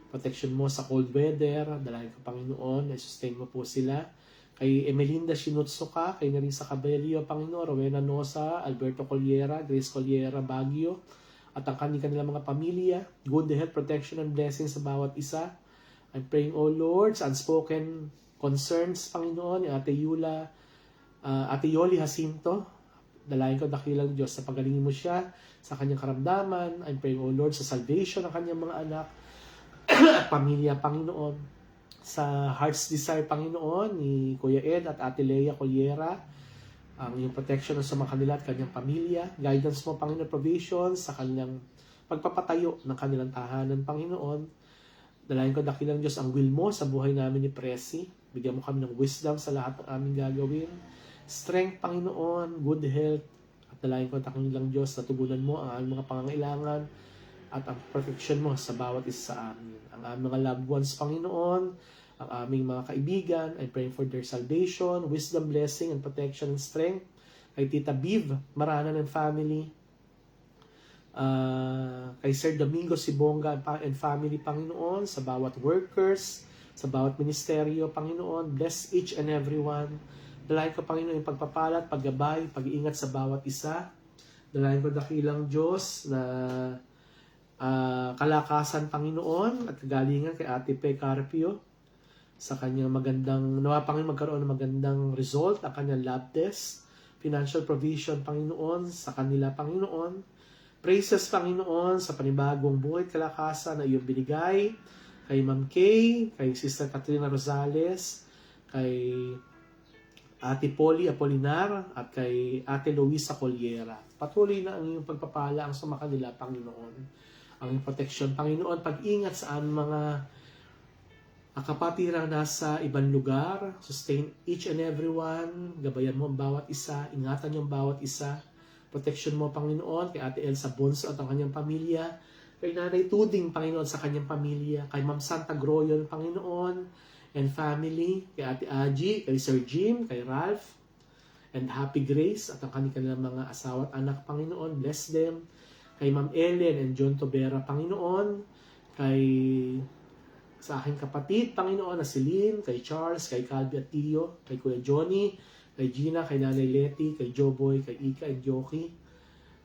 protection mo sa cold weather, dalangin ko, Panginoon, sustain mo po sila. Kay Emelinda Shinutsuka, kay Narisa Cabello, Panginoon, Rowena Nosa, Alberto Colliera, Grace Colliera, Baguio, at ang kanilang mga pamilya, good health, protection, and blessings sa bawat isa. I'm praying, O Lord, sa unspoken concerns, Panginoon, ni Ate Yula, Ate Yoli Jacinto, dalayan ko dakilang Diyos sa pagalingin mo siya sa kanyang karamdaman. I'm praying, O Lord, sa salvation ng kanyang mga anak at pamilya, Panginoon. Sa heart's desire, Panginoon, ni Kuya Ed at Ate Lea Colliera, ang iyong protection sa mga kanila at kanyang pamilya. Guidance mo, Panginoon, provision sa kanyang pagpapatayo ng kanilang tahanan, Panginoon. Dalayan ko dakilang Diyos ang will mo sa buhay namin ni Presi. Bigyan mo kami ng wisdom sa lahat ng aming gagawin. Strength, Panginoon, good health. At dalayan ko dakilang Diyos na tugunan mo ang aming mga pangangailangan at ang protection mo sa bawat isa sa amin. Ang aming mga loved ones, Panginoon, ang aming mga kaibigan, I'm praying for their salvation, wisdom, blessing, and protection and strength. Kay Tita Biv, Maranan and family. Kay Sir Domingo Sibonga and family, Panginoon, sa bawat workers, sa bawat ministeryo, Panginoon, bless each and everyone. Dalayan ko, Panginoon, yung pagpapalat, paggabay, pag-iingat sa bawat isa. Dalayan ko dakilang Diyos na kalakasan, Panginoon, at kagalingan kay Ate Pe Carpio sa kanyang nawa, Panginoon, magkaroon ng magandang result ang kanyang lab test, financial provision, Panginoon, sa kanila, Panginoon. Praises, Panginoon, sa panibagong buhay, kalakasan na iyong binigay kay Ma'am Kay, kay Sister Katrina Rosales, kay Ate Polly Apolinar, at kay Ate Luisa Colliera. Patuloy na ang iyong pagpapala ang sumakanila, Panginoon. Ang iyong protection, Panginoon, pag-ingat sa mga kapatirang nasa ibang lugar, sustain each and everyone, gabayan mo ang bawat isa, ingatan niyo ang bawat isa, protection mo, Panginoon, kay Ate Elsa Bonso at ang kanyang pamilya, kay Nanay Tuding, Panginoon, sa kanyang pamilya, kay Ma'am Santa Groyon, Panginoon, and family, kay Ate Aji, kay Sir Jim, kay Ralph, and Happy Grace, at ang kanilang mga asawa at anak, Panginoon, bless them, kay Ma'am Ellen and John Tobera, Panginoon, kay sa aking kapatid, Panginoon, na si Lynn, kay Charles, kay Calvi at Tio, kay Kuya Johnny, kay Gina, kay Nanay Letty, kay Joboy, kay Ika and Joki.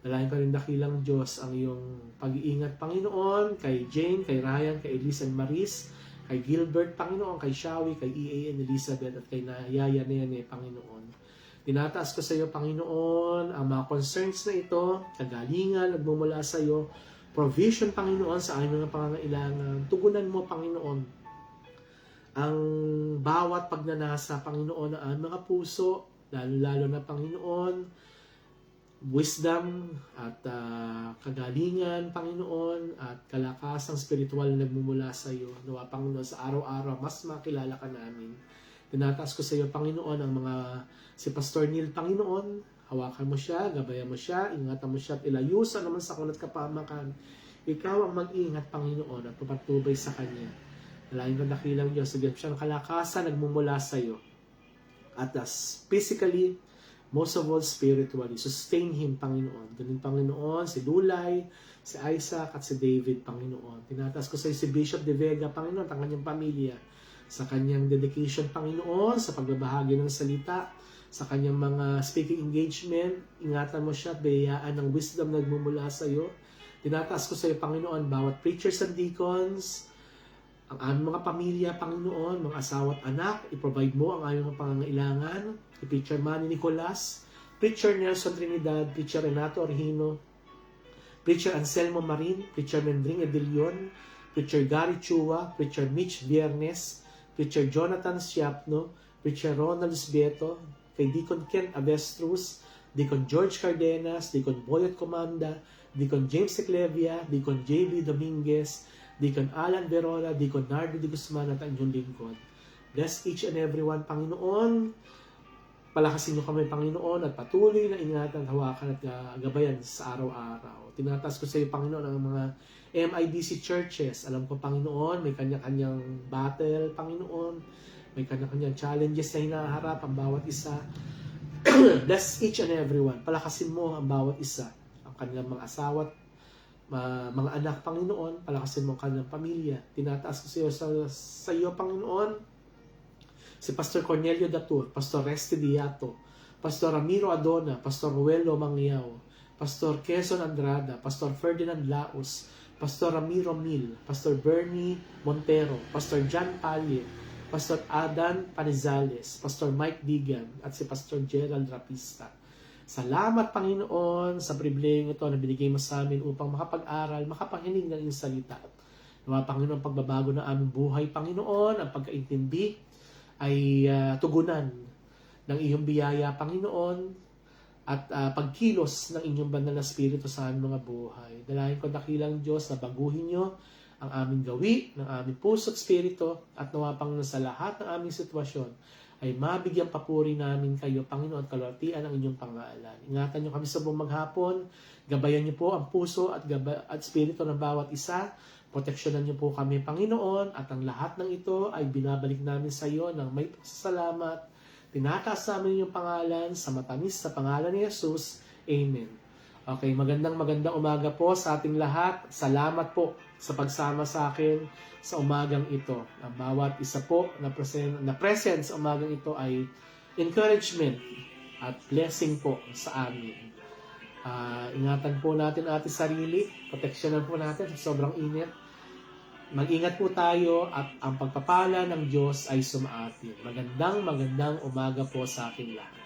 Dalayan ko rin dakilang Diyos ang iyong pag-iingat, Panginoon, kay Jane, kay Ryan, kay Elise and Maris, kay Gilbert, Panginoon, kay Shawi, kay EA and Elizabeth, at kay Yaya Nene, Panginoon. Tinataas ko sa iyo, Panginoon, ang mga concerns na ito, kagalingan, nagmumula sa iyo, provision, Panginoon, sa aming mga pangangailangan. Tugunan mo, Panginoon, ang bawat pagnanasa, Panginoon, ng aming mga puso, lalo-lalo na, Panginoon, wisdom at kagalingan, Panginoon, at kalakasang spiritual na nagmumula sa iyo. Nawa, Panginoon, sa araw-araw, mas makilala ka namin. Tinataas ko sa iyo, Panginoon, ang si Pastor Neil, Panginoon, hawakan mo siya, gabayan mo siya, ingatan mo siya, at ilayusan naman sa kunat kapamakan. Ikaw ang mag-ingat, Panginoon, at papatubay sa Kanya. Nalain ko dakilang Diyos, sagip siya ng kalakasan, nagmumula sa iyo. At physically, most of all, spiritually. Sustain him, Panginoon. Ganun, Panginoon, si Lulay, si Isaac, at si David, Panginoon. Tinataas ko sa iyo si Bishop De Vega, Panginoon, at ang kanyang pamilya. Sa kanyang dedication, Panginoon, sa pagbabahagi ng salita, sa kanyang mga speaking engagement, ingatan mo siya at bayaan ng wisdom na nagmumula sa iyo. Tinataas ko sa iyo, Panginoon, bawat preachers and deacons, ang aming mga pamilya, Panginoon, mga asawa at anak, i-provide mo ang aming mga pangangailangan. Preacher Manny Nicolas, Preacher Nelson Trinidad, Preacher Renato Orhino, Preacher Anselmo Marin, Preacher Mendring Edilion, Preacher Gary Chua, Preacher Mitch Viernes, Preacher Jonathan Siapno, Preacher Ronald Sbieto, kay Deacon Ken Avestruz, Deacon George Cardenas, Deacon Boyot Comanda, Deacon James Eclevia, Deacon JB Dominguez, Deacon Alan Verona, Deacon Nardo de Guzman at ang inyong lingkod. Bless each and everyone, Panginoon. Palakasin niyo kami, Panginoon, at patuloy na ingatan, hawakan at gabayan sa araw-araw. Tinataas ko sa iyo, Panginoon, ang mga MIDC churches. Alam ko, Panginoon, may kanya-kanyang battle, Panginoon. May kanya-kanyang challenges na hinaharap ang bawat isa. Bless each and everyone. Palakasin mo ang bawat isa. Ang kanilang mga asawa at mga anak, Panginoon. Palakasin mo ang kanilang pamilya. Tinataas ko sa iyo, Panginoon, si Pastor Cornelio Datur, Pastor Resti Diato, Pastor Ramiro Adona, Pastor Ruelo Mangiao, Pastor Quezon Andrada, Pastor Ferdinand Laos, Pastor Ramiro Mil, Pastor Bernie Montero, Pastor John Palle, Pastor Adan Panizales, Pastor Mike Digan, at si Pastor Gerald Rapista. Salamat, Panginoon, sa pribilehyo ito na binigay mo sa amin upang makapag-aral, makapakinig ng iyong salita. Nawa, Panginoon, pagbabago ng aming buhay, Panginoon, ang pagkaintindi ay tugunan ng iyong biyaya, Panginoon, at pagkilos ng inyong banal na Espiritu sa aming mga buhay. Dalahin ko, dakilang Diyos, na baguhin nyo ang aming gawi, ng aming puso at Espiritu, at nawa, Panginoon, sa lahat ng aming sitwasyon, ay mabigyan papuri namin kayo, Panginoon, at kalwatian ang inyong pangalan. Ingatan nyo kami sa buong maghapon, gabayan nyo po ang puso at Espiritu ng bawat isa. Proteksyonan niyo po kami, Panginoon, at ang lahat ng ito ay binabalik namin sa iyo ng may pasasalamat. Tinataas namin yung pangalan sa matamis sa pangalan ni Jesus. Amen. Okay, magandang umaga po sa ating lahat. Salamat po sa pagsama sa akin sa umagang ito. Ang bawat isa po na present sa umagang ito ay encouragement at blessing po sa amin. Ingatan po natin ang ating sarili, proteksyonan po natin sa sobrang init. Mag-ingat po tayo at ang pagpapala ng Diyos ay sumaatin. Magandang umaga po sa akin lahat.